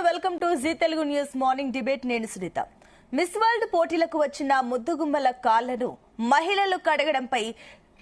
Welcome to Zee Telugu news morning debate. నేను Sunitha. Miss world పోటీలకు వచ్చిన ముద్దుగుమ్మల కాళ్లను మహిళలు కడగడంపై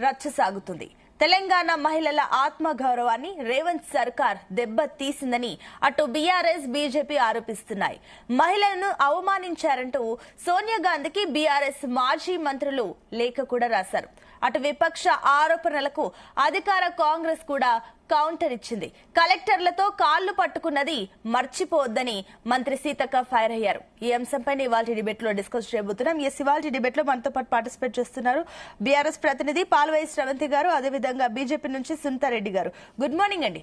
రచ్చ సాగుతుంది. తెలంగాణ మహిళల ఆత్మగౌరవాన్ని రేవంత్ సర్కార్ దెబ్బ తీసిందని అటు బీఆర్ఎస్ బీజేపీ ఆరోపిస్తున్నాయి. మహిళలను అవమానించారంటూ సోనియా గాంధీకి బీఆర్ఎస్ మాజీ మంత్రులు లేఖ కూడా రాశారు. అటు విపక్ష ఆరోపణలకు అధికార కాంగ్రెస్ కూడా కౌంటర్ ఇచ్చింది. కలెక్టర్లతో కాళ్లు పట్టుకున్నది మర్చిపోవద్దని మంత్రి సీతక్క ఫైర్ అయ్యారు. ఈ అంశంపై ఇవాళ డిబేట్ లో డిస్కస్ చేయబోతున్నాం. ఇవాళ డిబేట్ లో మనతో పాటు పార్టిసిపేట్ చేస్తున్నారు బీఆర్ఎస్ ప్రతినిధి పాల్వాయి శ్రవంతి గారు, అదేవిధంగా బీజేపీ నుంచి సునీతారెడ్డి గారు. గుడ్ మార్నింగ్ అండి.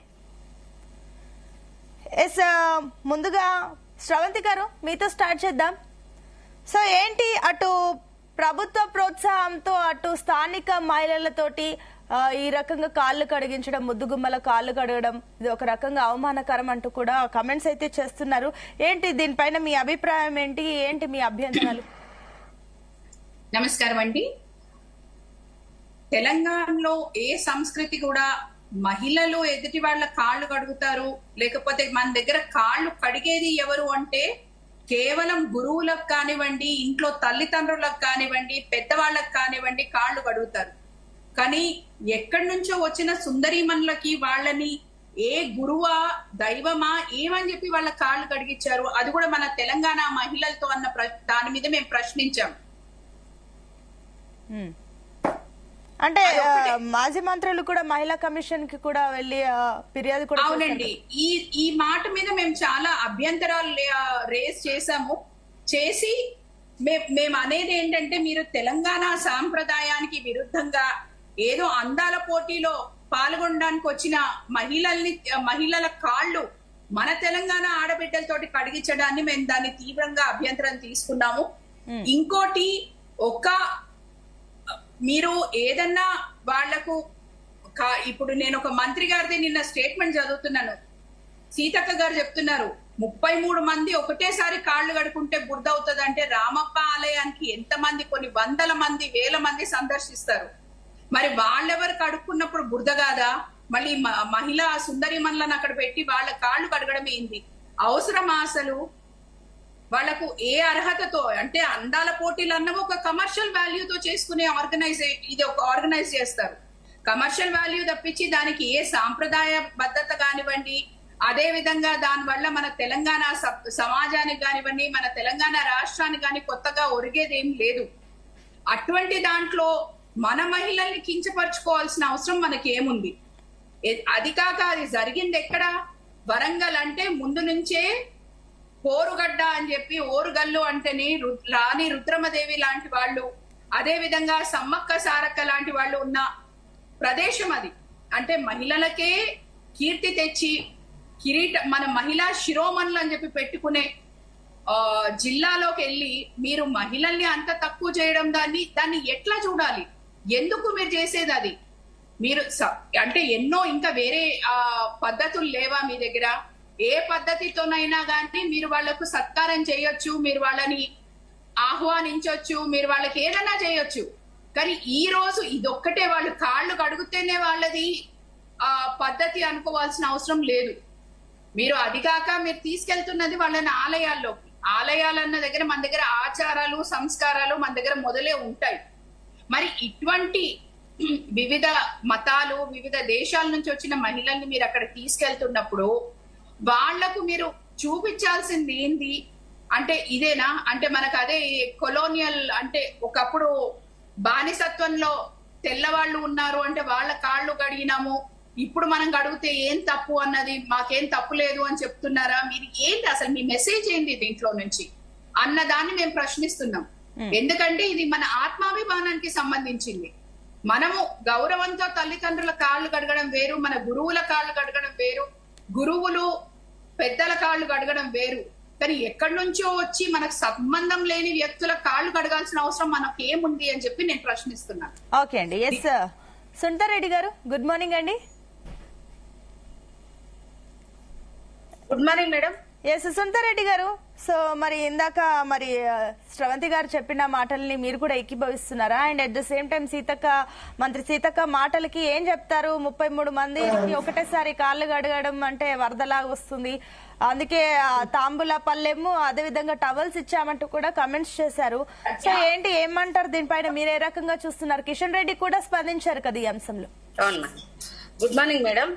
ముందుగా శ్రవంతి గారు మీతో స్టార్ట్ చేద్దాం. సో ఏంటి, అటు ప్రభుత్వ ప్రోత్సాహంతో అటు స్థానిక మహిళలతోటి ఈ రకంగా కాళ్ళు కడిగించడం, ముద్దుగుమ్మల కాళ్ళు కడగడం, ఇది ఒక రకంగా అవమానకరం అంటూ కూడా కమెంట్స్ అయితే చేస్తున్నారు. ఏంటి దీనిపైన మీ అభిప్రాయం ఏంటి? ఏంటి మీ అభ్యంతరాలు? నమస్కారం అండి. తెలంగాణలో ఏ సంస్కృతి కూడా మహిళలు ఎదుటి వాళ్ళ కాళ్ళు కడుగుతారు, లేకపోతే మన దగ్గర కాళ్ళు కడిగేది ఎవరు అంటే కేవలం గురువులకు కానివ్వండి, ఇంట్లో తల్లిదండ్రులకు కానివ్వండి, పెద్దవాళ్ళకి కానివ్వండి కాళ్ళు కడుగుతారు. కానీ ఎక్కడి నుంచో వచ్చిన సుందరీమణులకి వాళ్ళని ఏ గురువా దైవమా ఏమని చెప్పి వాళ్ళ కాళ్ళు కడిగించారు? అది కూడా మన తెలంగాణ మహిళలతో అన్న దాని మీద మేము ప్రశ్నించాం. అంటే మాజీ మంత్రులు కూడా మహిళా కమిషన్ కి కూడా వెళ్ళి ఫిర్యాదు కూడా. అవునండి, ఈ మాట మీద మేము చాలా అభ్యంతరాలు రేస్ చేసి మేము అనేది ఏంటంటే, మీరు తెలంగాణ సాంప్రదాయానికి విరుద్ధంగా ఏదో అందాల పోటీలో పాల్గొనడానికి వచ్చిన మహిళల కాళ్ళు మన తెలంగాణ ఆడబిడ్డలతోటి కడిగించడాన్ని మేము దాన్ని తీవ్రంగా అభ్యంతరం తీసుకున్నాము. ఇంకోటి, మీరు ఏదన్నా వాళ్లకు ఇప్పుడు నేను ఒక మంత్రి గారిది నిన్న స్టేట్మెంట్ చదువుతున్నాను. సీతక్క గారు చెప్తున్నారు 33 మంది ఒకటేసారి కాళ్ళు కడుకుంటే బురద అవుతుంది అంటే, రామప్ప ఆలయానికి ఎంతమంది, కొన్ని వందల మంది, వేల మంది సందర్శిస్తారు. మరి వాళ్ళెవరు కడుక్కున్నప్పుడు బురద కాదా? మళ్ళీ మహిళా సుందరిమణులను అక్కడ పెట్టి వాళ్ళ కాళ్ళు కడగడం ఏంది? అవసరమా అసలు? వాళ్లకు ఏ అర్హతతో? అంటే అందాల పోటీలు అన్నవి ఒక కమర్షియల్ వాల్యూతో చేసుకునే ఆర్గనైజ్ చేస్తారు. కమర్షియల్ వాల్యూ తప్పించి దానికి ఏ సాంప్రదాయ బద్ధత కానివ్వండి, అదే విధంగా దానివల్ల మన తెలంగాణ సమాజానికి కానివ్వండి, మన తెలంగాణ రాష్ట్రానికి కానీ కొత్తగా ఒరిగేదేం లేదు. అటువంటి దాంట్లో మన మహిళల్ని కించపరుచుకోవాల్సిన అవసరం మనకి ఏముంది? అది కాక అది జరిగింది ఎక్కడ? వరంగల్ అంటే ముందు నుంచే పోరుగడ్డ అని చెప్పి, ఓరుగల్లు అంటేనే రాణి రుద్రమదేవి లాంటి వాళ్ళు, అదే విధంగా సమ్మక్క సారక్క లాంటి వాళ్ళు ఉన్న ప్రదేశం అది. అంటే మహిళలకే కీర్తి తెచ్చి మన మహిళా శిరోమణులు అని చెప్పి పెట్టుకునే జిల్లాలోకి వెళ్ళి మీరు మహిళల్ని అంత తక్కువ చేయడం, దాన్ని ఎట్లా చూడాలి? ఎందుకు మీరు చేసేది అది? మీరు అంటే ఎన్నో ఇంకా వేరే పద్ధతులు లేవా మీ దగ్గర? ఏ పద్ధతితోనైనా కానీ మీరు వాళ్లకు సత్కారం చేయొచ్చు, మీరు వాళ్ళని ఆహ్వానించవచ్చు, మీరు వాళ్ళకి ఏదైనా చేయొచ్చు. కానీ ఈ రోజు ఇదొక్కటే వాళ్ళు కాళ్ళు కడుగుతేనే వాళ్ళది పద్ధతి అనుకోవాల్సిన అవసరం లేదు. మీరు అది కాక మీరు తీసుకెళ్తున్నది వాళ్ళని ఆలయాల్లోకి. ఆలయాలన్న దగ్గర మన దగ్గర ఆచారాలు సంస్కారాలు మన దగ్గర మొదలే ఉంటాయి. మరి ఇటువంటి వివిధ మతాలు, వివిధ దేశాల నుంచి వచ్చిన మహిళల్ని మీరు అక్కడ తీసుకెళ్తున్నప్పుడు వాళ్లకు మీరు చూపించాల్సింది ఏంది అంటే ఇదేనా? అంటే మనకు అదే కొలోనియల్, అంటే ఒకప్పుడు బానిసత్వంలో తెల్లవాళ్ళు ఉన్నారు అంటే వాళ్ళ కాళ్ళు కడిగినాము, ఇప్పుడు మనం కడిగితే ఏం తప్పు అన్నది, మాకేం తప్పు లేదు అని చెప్తున్నారా? మీరు ఏంటి అసలు, మీ మెసేజ్ ఏంటి దీంట్లో నుంచి అన్నదాన్ని మేము ప్రశ్నిస్తున్నాం. ఎందుకంటే ఇది మన ఆత్మాభిమానానికి సంబంధించింది. మనము గౌరవంతో తల్లిదండ్రుల కాళ్ళు కడగడం వేరు, మన గురువుల కాళ్ళు కడగడం వేరు, గురువులు పెద్దల కాళ్ళు కడగడం వేరు. కానీ ఎక్కడి నుంచో వచ్చి మనకు సంబంధం లేని వ్యక్తుల కాళ్ళు కడగాల్సిన అవసరం మనకు ఏముంది అని చెప్పి నేను ప్రశ్నిస్తున్నాను. ఓకే అండి. ఎస్ సునీతారెడ్డి గారు, గుడ్ మార్నింగ్ అండి. Good morning madam. Yes Sunitha Reddy గారు, సో మరి ఇందాక మరి శ్రవంతి గారు చెప్పిన మాటల్ని మీరు కూడా ఏకీభవిస్తున్నారా? And at the same time మంత్రి సీతక్క మాటలకి ఏం చెప్తారు? 33 మందికి ఒకటేసారి కాళ్ళు గడగడం అంటే వరదలాగా వస్తుంది, అందుకే తాంబూల పల్లెము అదే విధంగా టవల్స్ ఇచ్చామంటూ కూడా కమెంట్స్ చేశారు. సో ఏంటి, ఏమంటారు దీనిపైన? మీరు ఏ రకంగా చూస్తున్నారు? కిషన్ రెడ్డి కూడా స్పందించారు కదా ఈ అంశంలో. Good morning madam.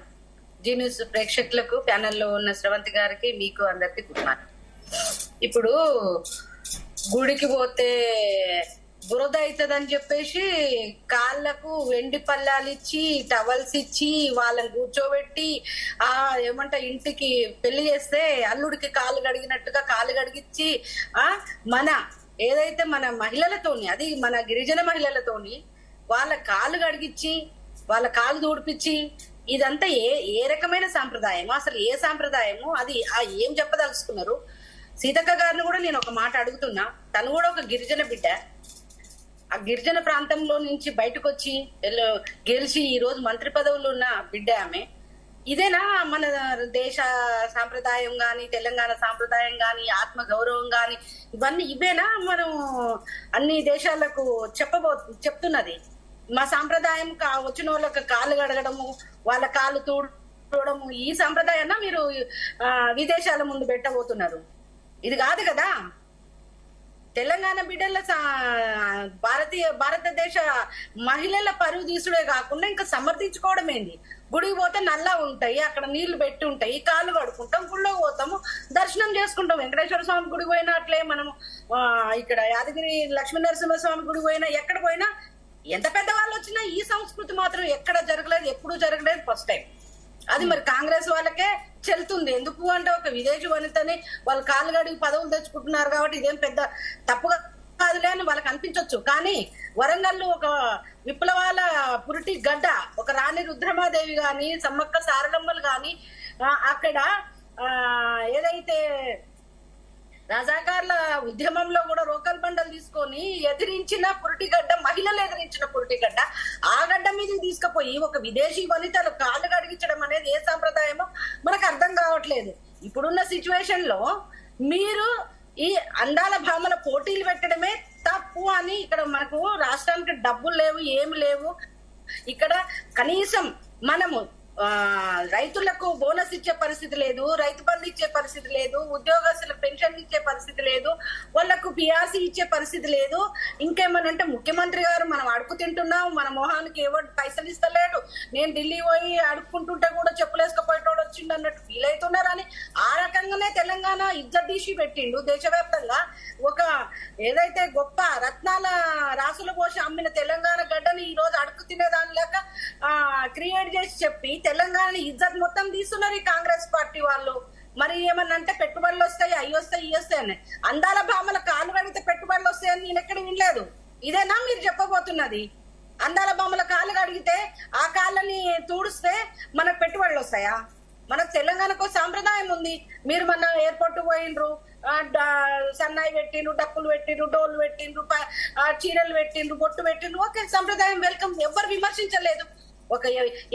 Zee news ప్రేక్షకులకు, ప్యానెల్లో ఉన్న శ్రవంతి గారికి, మీకు అందరికి గుడ్ మార్నింగ్. ఇప్పుడు గుడికి పోతే బురద అవుతుందని చెప్పేసి కాళ్ళకు వెండి పల్లాలు ఇచ్చి టవల్స్ ఇచ్చి వాళ్ళని కూర్చోబెట్టి ఇంటికి పెళ్లి చేస్తే అల్లుడికి కాళ్ళు గడిగినట్టుగా కాళ్ళు గడిగిచ్చి మన ఏదైతే మన మహిళలతోని, అది మన గిరిజన మహిళలతోని వాళ్ళ కాళ్ళు గడిగిచ్చి వాళ్ళ కాళ్ళు దూడిపించి ఇదంతా ఏ రకమైన సాంప్రదాయమో, అసలు ఏ సాంప్రదాయమో అది ఏం చెప్పదలుచుకున్నారు? సీతక్క గారిని కూడా నేను ఒక మాట అడుగుతున్నా. తను కూడా ఒక గిరిజన బిడ్డ. ఆ గిరిజన ప్రాంతంలో నుంచి బయటకు వచ్చి గెలిచి ఈ రోజు మంత్రి పదవులు ఉన్న బిడ్డ ఆమె. ఇదేనా మన దేశ సాంప్రదాయం గాని, తెలంగాణ సాంప్రదాయం గాని, ఆత్మ గౌరవం గాని, ఇవేనా మనం అన్ని దేశాలకు చెప్తున్నది? మా సాంప్రదాయం వచ్చిన వాళ్ళకి కాళ్ళు గడగడము, వాళ్ళ కాళ్ళు తూడము, ఈ సాంప్రదాయాన్ని మీరు విదేశాల ముందు పెట్టబోతున్నారు. ఇది కాదు కదా. తెలంగాణ బిడ్డల భారతదేశ మహిళల పరువు తీసుడే కాకుండా ఇంకా సమర్థించుకోవడం ఏంది? గుడికి పోతే నల్లా ఉంటాయి, అక్కడ నీళ్లు పెట్టి ఉంటాయి, కాళ్ళు కడుకుంటాం, గుళ్ళోకి పోతాము, దర్శనం చేసుకుంటాం. వెంకటేశ్వర స్వామి గుడికి పోయినా అట్లే, మనము ఇక్కడ యాదగిరి లక్ష్మీ నరసింహ స్వామి గుడికి పోయినా, ఎక్కడ పోయినా ఎంత పెద్దవాళ్ళు వచ్చినా ఈ సంస్కృతి మాత్రం ఎక్కడ జరగలేదు, ఎప్పుడు జరగలేదు, ఫస్ట్ టైం. అది మరి కాంగ్రెస్ వాళ్ళకే చెల్తుంది. ఎందుకు అంటే ఒక విదేశీ వనితని వాళ్ళు కాళ్ళు గడిగి పదవులు తెచ్చుకుంటున్నారు కాబట్టి ఇదేం పెద్ద తప్పుగా కాదులే అని వాళ్ళకి అనిపించవచ్చు. కానీ వరంగల్ ఒక విప్లవాల పురిటి గడ్డ, ఒక రాణి రుద్రమాదేవి గాని, సమ్మక్క సారలమ్మలు గాని, అక్కడ ఏదైతే రజాకార్ల ఉద్యమంలో కూడా రోకల్ బండలు తీసుకొని ఎదిరించిన పురిటిగడ్డ, మహిళలు ఎదిరించిన పురిటిగడ్డ, ఆ గడ్డ మీద తీసుకుపోయి ఒక విదేశీ వనితలు కాళ్ళు గడిగించడం అనేది ఏ సాంప్రదాయమో మనకు అర్థం కావట్లేదు. ఇప్పుడున్న సిచ్యువేషన్ లో మీరు ఈ అందాల భామల పోటీలు పెట్టడమే తప్పు అని, ఇక్కడ మనకు రాష్ట్రానికి డబ్బులు లేవు, ఏమి లేవు. ఇక్కడ కనీసం మనము రైతులకు బోనస్ ఇచ్చే పరిస్థితి లేదు, రైతు బంధు ఇచ్చే పరిస్థితి లేదు, ఉద్యోగస్తులకు పెన్షన్ ఇచ్చే పరిస్థితి లేదు, వాళ్లకు పిఆర్సీ ఇచ్చే పరిస్థితి లేదు. ఇంకేమనంటే ముఖ్యమంత్రి గారు మనం అడుగు తింటున్నాం, మన మొహానికి ఎవరు పైసలు ఇస్తలేడు, నేను ఢిల్లీ పోయి అడుక్కుంటుంటే కూడా చెప్పులేసుకపోయేటోడు వచ్చిండు అన్నట్టు ఫీల్ అవుతున్నారని ఆ రకంగానే తెలంగాణ ఇజ్జత్ తీసి పెట్టిండు. దేశవ్యాప్తంగా ఒక ఏదైతే గొప్ప రత్నాల రాసులు పోసి అమ్మిన తెలంగాణ గడ్డని ఈ రోజు అడుగు తినేదాని లేక క్రియేట్ చేసి చెప్పి తెలంగాణ ఇజ్జత్ మొత్తం తీస్తున్నారు ఈ కాంగ్రెస్ పార్టీ వాళ్ళు. మరి ఏమన్నంటే పెట్టుబడులు వస్తాయి, అవి వస్తాయి, ఇవి వస్తాయి అని. అందాల భామల కాళ్ళు కడిగితే పెట్టుబడులు వస్తాయని నేను ఎక్కడ వినలేదు. ఇదేనా మీరు చెప్పబోతున్నది? అందాల భామల కాళ్ళు కడిగితే ఆ కాళ్ళని తూడిస్తే మనకు పెట్టుబడులు వస్తాయా? మనకు తెలంగాణకు సాంప్రదాయం ఉంది. మీరు మన ఎయిర్పోర్ట్ పోయిండ్రు, సన్నాయి పెట్టిండ్రు, డప్పులు పెట్టిండ్రు, డోలు పెట్టిండ్రు, చీరలు పెట్టిండ్రు, బొట్టు పెట్టిండ్రు, ఓకే, సంప్రదాయం వెల్కమ్, ఎవ్వరు విమర్శించలేదు. ఒక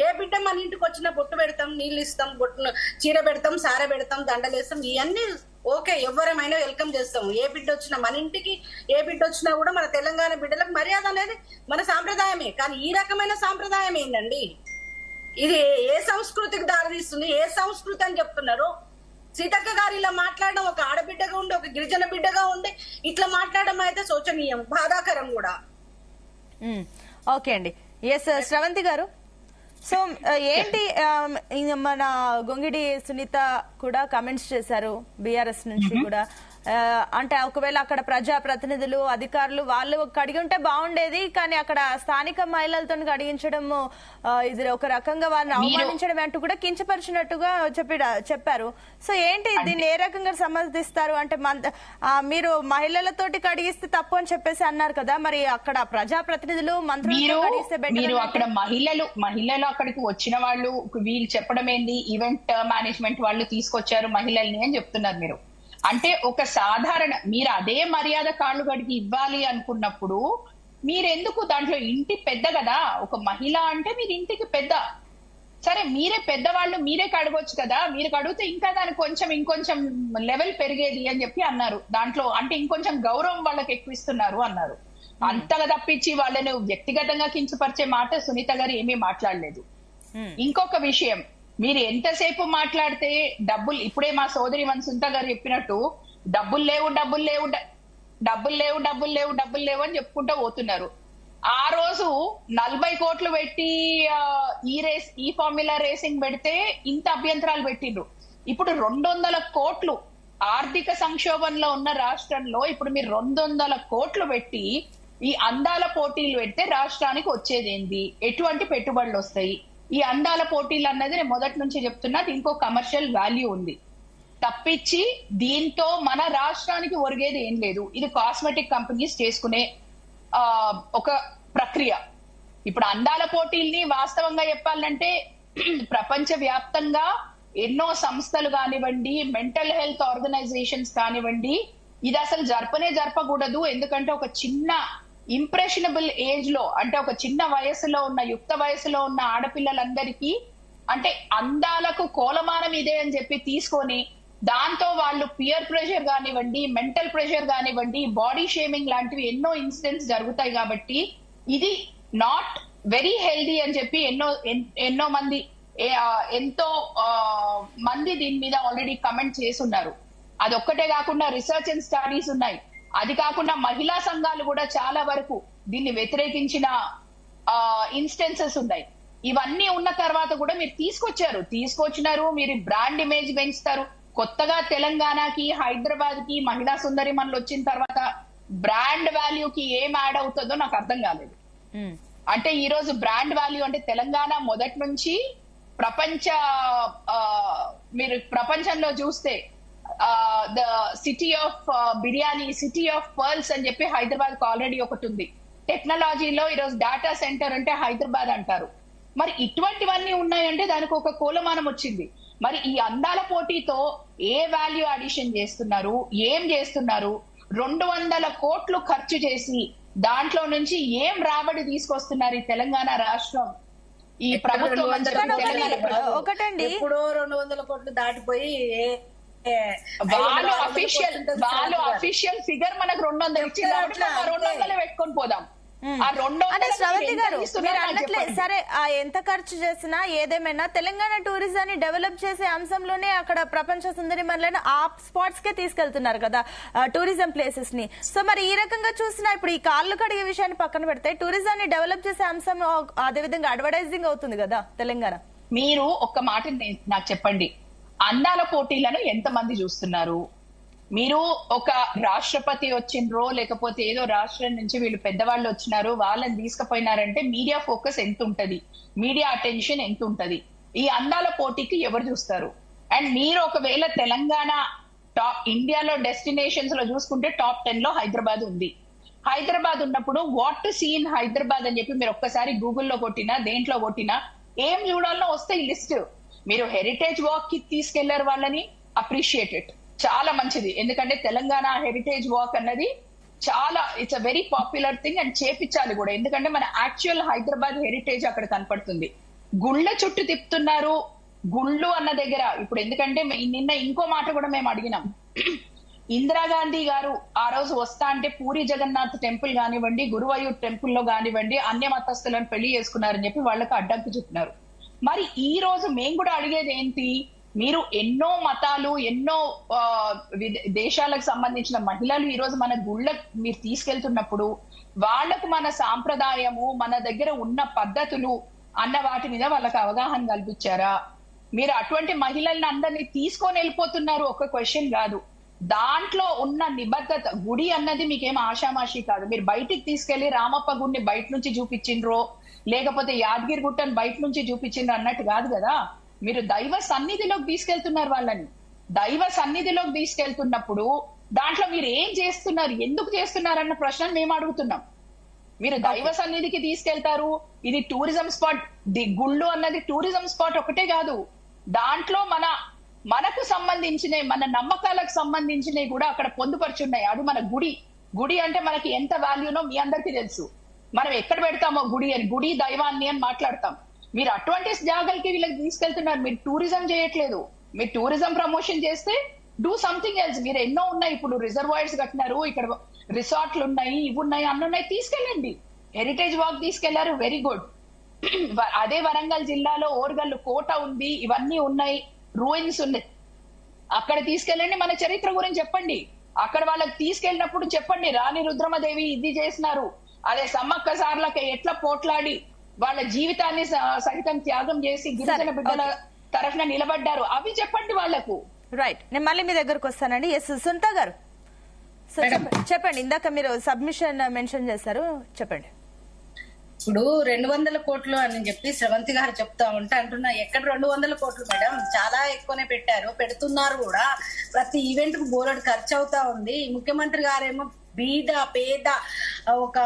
ఏ బిడ్డ మన ఇంటికి వచ్చినా బొట్టు పెడతాం, నీళ్ళు ఇస్తాం, బొట్టు చీర పెడతాం, సార పెడతాం, దండలేస్తాం, ఇవన్నీ ఓకే, ఎవరమైనా వెల్కమ్ చేస్తాం. ఏ బిడ్డ వచ్చినా మన ఇంటికి, ఏ బిడ్డ వచ్చినా కూడా మన తెలంగాణ బిడ్డలకు మర్యాద అనేది మన సాంప్రదాయమే. కానీ ఈ రకమైన సాంప్రదాయం ఏంటండి? ఇది ఏ సంస్కృతికి దారితీస్తుంది? ఏ సంస్కృతి అని చెప్తున్నారు? సీతక్క గారు ఇలా మాట్లాడడం, ఒక ఆడబిడ్డగా ఉండి, ఒక గిరిజన బిడ్డగా ఉండి ఇట్లా మాట్లాడడం అయితే శోచనీయం, బాధాకరం కూడా. ఓకే అండి. ఎస్ శ్రవంతి గారు, సో ఏంటి మన గొంగిడి సునీత కూడా కమెంట్స్ చేశారు బీఆర్ఎస్ నుంచి కూడా, అంటే ఒకవేళ అక్కడ ప్రజా ప్రతినిధులు, అధికారులు వాళ్ళు కడిగి ఉంటే బాగుండేది, కానీ అక్కడ స్థానిక మహిళలతో కడిగించడం ఇది ఒక రకంగా వారిని అవమానించడం అంటూ కూడా కించపరిచినట్టుగా చెప్పారు. సో ఏంటి దీన్ని ఏ రకంగా సమర్థిస్తారు? అంటే మీరు మహిళలతోటి కడిగిస్తే తప్పు అని చెప్పేసి అన్నారు కదా, మరి అక్కడ ప్రజా ప్రతినిధులు, మంత్రులు కడిగిస్తే బెటర్. అక్కడ మహిళలు అక్కడికి వచ్చిన వాళ్ళు వీళ్ళు చెప్పడం ఏంది, ఈవెంట్ మేనేజ్మెంట్ వాళ్ళు తీసుకొచ్చారు మహిళల్ని అని చెప్తున్నారు మీరు. అంటే ఒక సాధారణ మీరు అదే మర్యాద కాళ్ళు గడిగి ఇవ్వాలి అనుకున్నప్పుడు మీరెందుకు దాంట్లో ఇంటి పెద్ద కదా, ఒక మహిళ అంటే మీరు ఇంటికి పెద్ద. సరే మీరే పెద్దవాళ్ళు, మీరే కడగొచ్చు కదా, మీరు కడిగితే ఇంకా దానికి ఇంకొంచెం లెవెల్ పెరిగేది అని చెప్పి అన్నారు. దాంట్లో అంటే ఇంకొంచెం గౌరవం వాళ్ళకి ఎక్కువ ఇస్తున్నారు అన్నారు. అంతగా తప్పించి వాళ్ళని వ్యక్తిగతంగా కించపరిచే మాట సునీత గారు ఏమీ మాట్లాడలేదు. ఇంకొక విషయం, మీరు ఎంతసేపు మాట్లాడితే డబ్బులు, ఇప్పుడే మా సోదరి సునీత గారు చెప్పినట్టు డబ్బులు లేవు అని చెప్పుకుంటూ పోతున్నారు. ఆ రోజు 40 కోట్లు పెట్టి ఈ ఫార్ములా రేసింగ్ పెడితే ఇంత అభ్యంతరాలు పెట్టిండ్రు. ఇప్పుడు 200 కోట్లు ఆర్థిక సంక్షోభంలో ఉన్న రాష్ట్రంలో ఇప్పుడు మీరు 200 కోట్లు పెట్టి ఈ అందాల పోటీలు పెడితే రాష్ట్రానికి వచ్చేది ఏంది? ఎటువంటి పెట్టుబడులు వస్తాయి? ఈ అందాల పోటీలు అన్నది నేను మొదటి నుంచి చెప్తున్నా, దీనికో కమర్షియల్ వాల్యూ ఉంది తప్పించి దీంతో మన రాష్ట్రానికి ఒరిగేది ఏం లేదు. ఇది కాస్మెటిక్ కంపెనీస్ చేసుకునే ఒక ప్రక్రియ. ఇప్పుడు అందాల పోటీల్ని వాస్తవంగా చెప్పాలంటే ప్రపంచ వ్యాప్తంగా ఎన్నో సంస్థలు కానివ్వండి, మెంటల్ హెల్త్ ఆర్గనైజేషన్స్ కానివ్వండి, ఇది అసలు జరపకూడదు. ఎందుకంటే ఒక చిన్న ఇంప్రెషనబుల్ ఏజ్ లో, అంటే ఒక చిన్న వయసులో ఉన్న, యుక్త వయసులో ఉన్న ఆడపిల్లలందరికీ అంటే అందాలకు కోలమానం ఇదే అని చెప్పి తీసుకొని దాంతో వాళ్ళు పియర్ ప్రెషర్ కానివ్వండి, మెంటల్ ప్రెషర్ కానివ్వండి, బాడీ షేమింగ్ లాంటివి ఎన్నో ఇన్సిడెంట్స్ జరుగుతాయి. కాబట్టి ఇది నాట్ వెరీ హెల్దీ అని చెప్పి ఎంతో మంది దీని మీద ఆల్రెడీ కమెంట్ చేస్తున్నారు. అదొక్కటే కాకుండా రీసెర్చ్ అండ్ స్టడీస్ ఉన్నాయి. అది కాకుండా మహిళా సంఘాలు కూడా చాలా వరకు దీన్ని వ్యతిరేకించిన ఇన్స్టెన్సెస్ ఉన్నాయి. ఇవన్నీ ఉన్న తర్వాత కూడా మీరు తీసుకొచ్చినారు, మీరు బ్రాండ్ ఇమేజ్ పెంచుతారు. కొత్తగా తెలంగాణకి, హైదరాబాద్ కి మహిళా సుందరి మనలు వచ్చిన తర్వాత బ్రాండ్ వాల్యూకి ఏం యాడ్ అవుతుందో నాకు అర్థం కాలేదు. అంటే ఈ రోజు బ్రాండ్ వాల్యూ అంటే తెలంగాణ మొదటి నుంచి మీరు ప్రపంచంలో చూస్తే the city of biryani, city of pearls అని చెప్పి హైదరాబాద్ కు ఆల్రెడీ ఒకటి ఉంది. టెక్నాలజీలో ఈరోజు డేటా సెంటర్ అంటే హైదరాబాద్ అంటారు. మరి ఇటువంటివన్నీ ఉన్నాయంటే దానికి ఒక కోలమానం వచ్చింది. మరి ఈ అందాల పోటీతో ఏ వాల్యూ అడిషన్ చేస్తున్నారు, ఏం చేస్తున్నారు? 200 కోట్లు ఖర్చు చేసి దాంట్లో నుంచి ఏం రాబడి తీసుకొస్తున్నారు ఈ తెలంగాణ రాష్ట్రం, ఈ ప్రభుత్వం? ఒకటండి, ఇప్పుడు 200 కోట్లు దాటిపోయి వాళ్ళు అఫీషియల్ ఫిగర్ మనకు 200 ఇచ్చింది కాబట్టి 200 పెట్టుకొని పోదాం. అంటే శ్రవంతి గారు మీరు అన్నట్లే సరే, ఎంత ఖర్చు చేసినా ఏదేమైనా తెలంగాణ టూరిజాన్ని డెవలప్ చేసే అంశంలోనే అక్కడ ప్రపంచ సుందరి మనలను ఆ స్పాట్స్ కే తీసుకెళ్తున్నారు కదా, టూరిజం ప్లేసెస్ ని. సో మరి ఈ రకంగా చూసినా ఇప్పుడు ఈ కాళ్ళు కడిగే విషయాన్ని పక్కన పెడితే టూరిజాన్ని డెవలప్ చేసే అంశం అదే విధంగా అడ్వర్టైజింగ్ అవుతుంది కదా తెలంగాణ. మీరు ఒక్క మాట నాకు చెప్పండి, అందాల పోటీలను ఎంతమంది చూస్తున్నారు? మీరు ఒక రాష్ట్రపతి వచ్చిండ్రో లేకపోతే ఏదో రాష్ట్రం నుంచి వీళ్ళు పెద్దవాళ్ళు వచ్చినారు వాళ్ళని తీసుకుపోయినారంటే మీడియా ఫోకస్ ఎంత ఉంటది, మీడియా అటెన్షన్ ఎంత ఉంటది? ఈ అందాల పోటీకి ఎవరు చూస్తారు? అండ్ మీరు ఒకవేళ తెలంగాణ ఇండియాలో డెస్టినేషన్స్ లో చూసుకుంటే టాప్ 10 లో హైదరాబాద్ ఉంది. హైదరాబాద్ ఉన్నప్పుడు what to see in Hyderabad అని చెప్పి మీరు ఒక్కసారి గూగుల్లో కొట్టినా దేంట్లో కొట్టినా ఏం చూడాలో వస్తాయి లిస్ట్. మీరు హెరిటేజ్ వాక్ కి తీసుకెళ్లారు వాళ్ళని, అప్రిషియేట్ ఇట్, చాలా మంచిది. ఎందుకంటే తెలంగాణ హెరిటేజ్ వాక్ అన్నది చాలా it's a very popular thing and చేపించాలి కూడా. ఎందుకంటే మన యాక్చువల్ హైదరాబాద్ హెరిటేజ్ అక్కడ కనపడుతుంది. గుళ్ళ చుట్టూ తిప్పుతున్నారు. గుళ్ళు అన్న దగ్గర ఇప్పుడు ఎందుకంటే నిన్న ఇంకో మాట కూడా మేము అడిగినాం, ఇందిరాగాంధీ గారు ఆ రోజు వస్తా అంటే పూరి జగన్నాథ్ టెంపుల్ కానివ్వండి, గురువాయూర్ టెంపుల్ లో కానివ్వండి అన్య మతస్థులను పెళ్లి చేసుకున్నారని చెప్పి వాళ్ళకి అడ్డంకి చెప్పినారు. మరి ఈ రోజు మేము కూడా అడిగేది ఏంటి, మీరు ఎన్నో మతాలు, ఎన్నో దేశాలకు సంబంధించిన మహిళలు ఈ రోజు మన గుళ్ళ మీరు తీసుకెళ్తున్నప్పుడు వాళ్లకు మన సాంప్రదాయము, మన దగ్గర ఉన్న పద్ధతులు అన్న వాటి మీద వాళ్ళకి అవగాహన కల్పించారా? మీరు అటువంటి మహిళల్ని అందరినీ తీసుకొని వెళ్ళిపోతున్నారు, ఒక క్వశ్చన్ కాదు. దాంట్లో ఉన్న నిబద్ధత, గుడి అన్నది మీకేం ఆషామాషి కాదు. మీరు బయటికి తీసుకెళ్లి రామప్ప గుడిని బయట నుంచి చూపించిండ్రో లేకపోతే యాదగిరి గుట్టను బయట నుంచి చూపించిండ్రు అన్నట్టు కాదు కదా. మీరు దైవ సన్నిధిలోకి తీసుకెళ్తున్నారు వాళ్ళని. దైవ సన్నిధిలోకి తీసుకెళ్తున్నప్పుడు దాంట్లో మీరు ఏం చేస్తున్నారు, ఎందుకు చేస్తున్నారు అన్న ప్రశ్న మేము అడుగుతున్నాం. మీరు దైవ సన్నిధికి తీసుకెళ్తారు, ఇది టూరిజం స్పాట్. గుళ్ళు అన్నది టూరిజం స్పాట్ ఒకటే కాదు, దాంట్లో మనకు సంబంధించినవి, మన నమ్మకాలకు సంబంధించినవి కూడా అక్కడ పొందుపరుచున్నాయి. అది మన గుడి అంటే మనకి ఎంత వాల్యూనో మీ అందరికీ తెలుసు. మనం ఎక్కడ పెడతామో గుడి అని, గుడి దైవాన్ని అని మాట్లాడతాం. మీరు అటువంటి జాగాలకి వీళ్ళకి తీసుకెళ్తున్నారు. మీరు టూరిజం చేయట్లేదు. మీరు టూరిజం ప్రమోషన్ చేస్తే డూ సంథింగ్ ఎల్స్. మీరు ఎన్నో ఉన్నాయి, ఇప్పుడు రిజర్వాయర్స్ కట్టినారు, ఇక్కడ రిసార్ట్లు ఉన్నాయి, ఇవి ఉన్నాయి, అన్ని ఉన్నాయి, తీసుకెళ్ళండి. హెరిటేజ్ వాక్ తీసుకెళ్లారు, వెరీ గుడ్. అదే వరంగల్ జిల్లాలో ఓర్గల్లు కోట ఉంది, ఇవన్నీ ఉన్నాయి, రూయిన్స్ ఉన్నాయి, అక్కడ తీసుకెళ్ళండి. మన చరిత్ర గురించి చెప్పండి. అక్కడ వాళ్ళకి తీసుకెళ్ళినప్పుడు చెప్పండి, రాణి రుద్రమదేవి ఇది చేసినారు, అదే సమ్మక్క సార్లకి ఎట్లా పోట్లాడి వాళ్ళ జీవితాన్ని సహితం త్యాగం చేసి గిరిజన బిడ్డల తరఫున నిలబడ్డారు, అవి చెప్పండి వాళ్లకు. రైట్, నేను మళ్ళీ మీ దగ్గరకు వస్తానండి. ఎస్ సునీత గారు, చెప్పండి. ఇందాక మీరు సబ్మిషన్ మెన్షన్ చేశారు, చెప్పండి. ఇప్పుడు 200 కోట్లు అని చెప్పి శ్రవంతి గారు చెప్తా ఉంటే అంటున్నా, ఎక్కడ 200 కోట్లు మేడం, చాలా ఎక్కువనే పెట్టారు, పెడుతున్నారు కూడా. ప్రతి ఈవెంట్ కు బోలెడు ఖర్చు అవుతా ఉంది. ముఖ్యమంత్రి గారేమో బీద పేద ఒక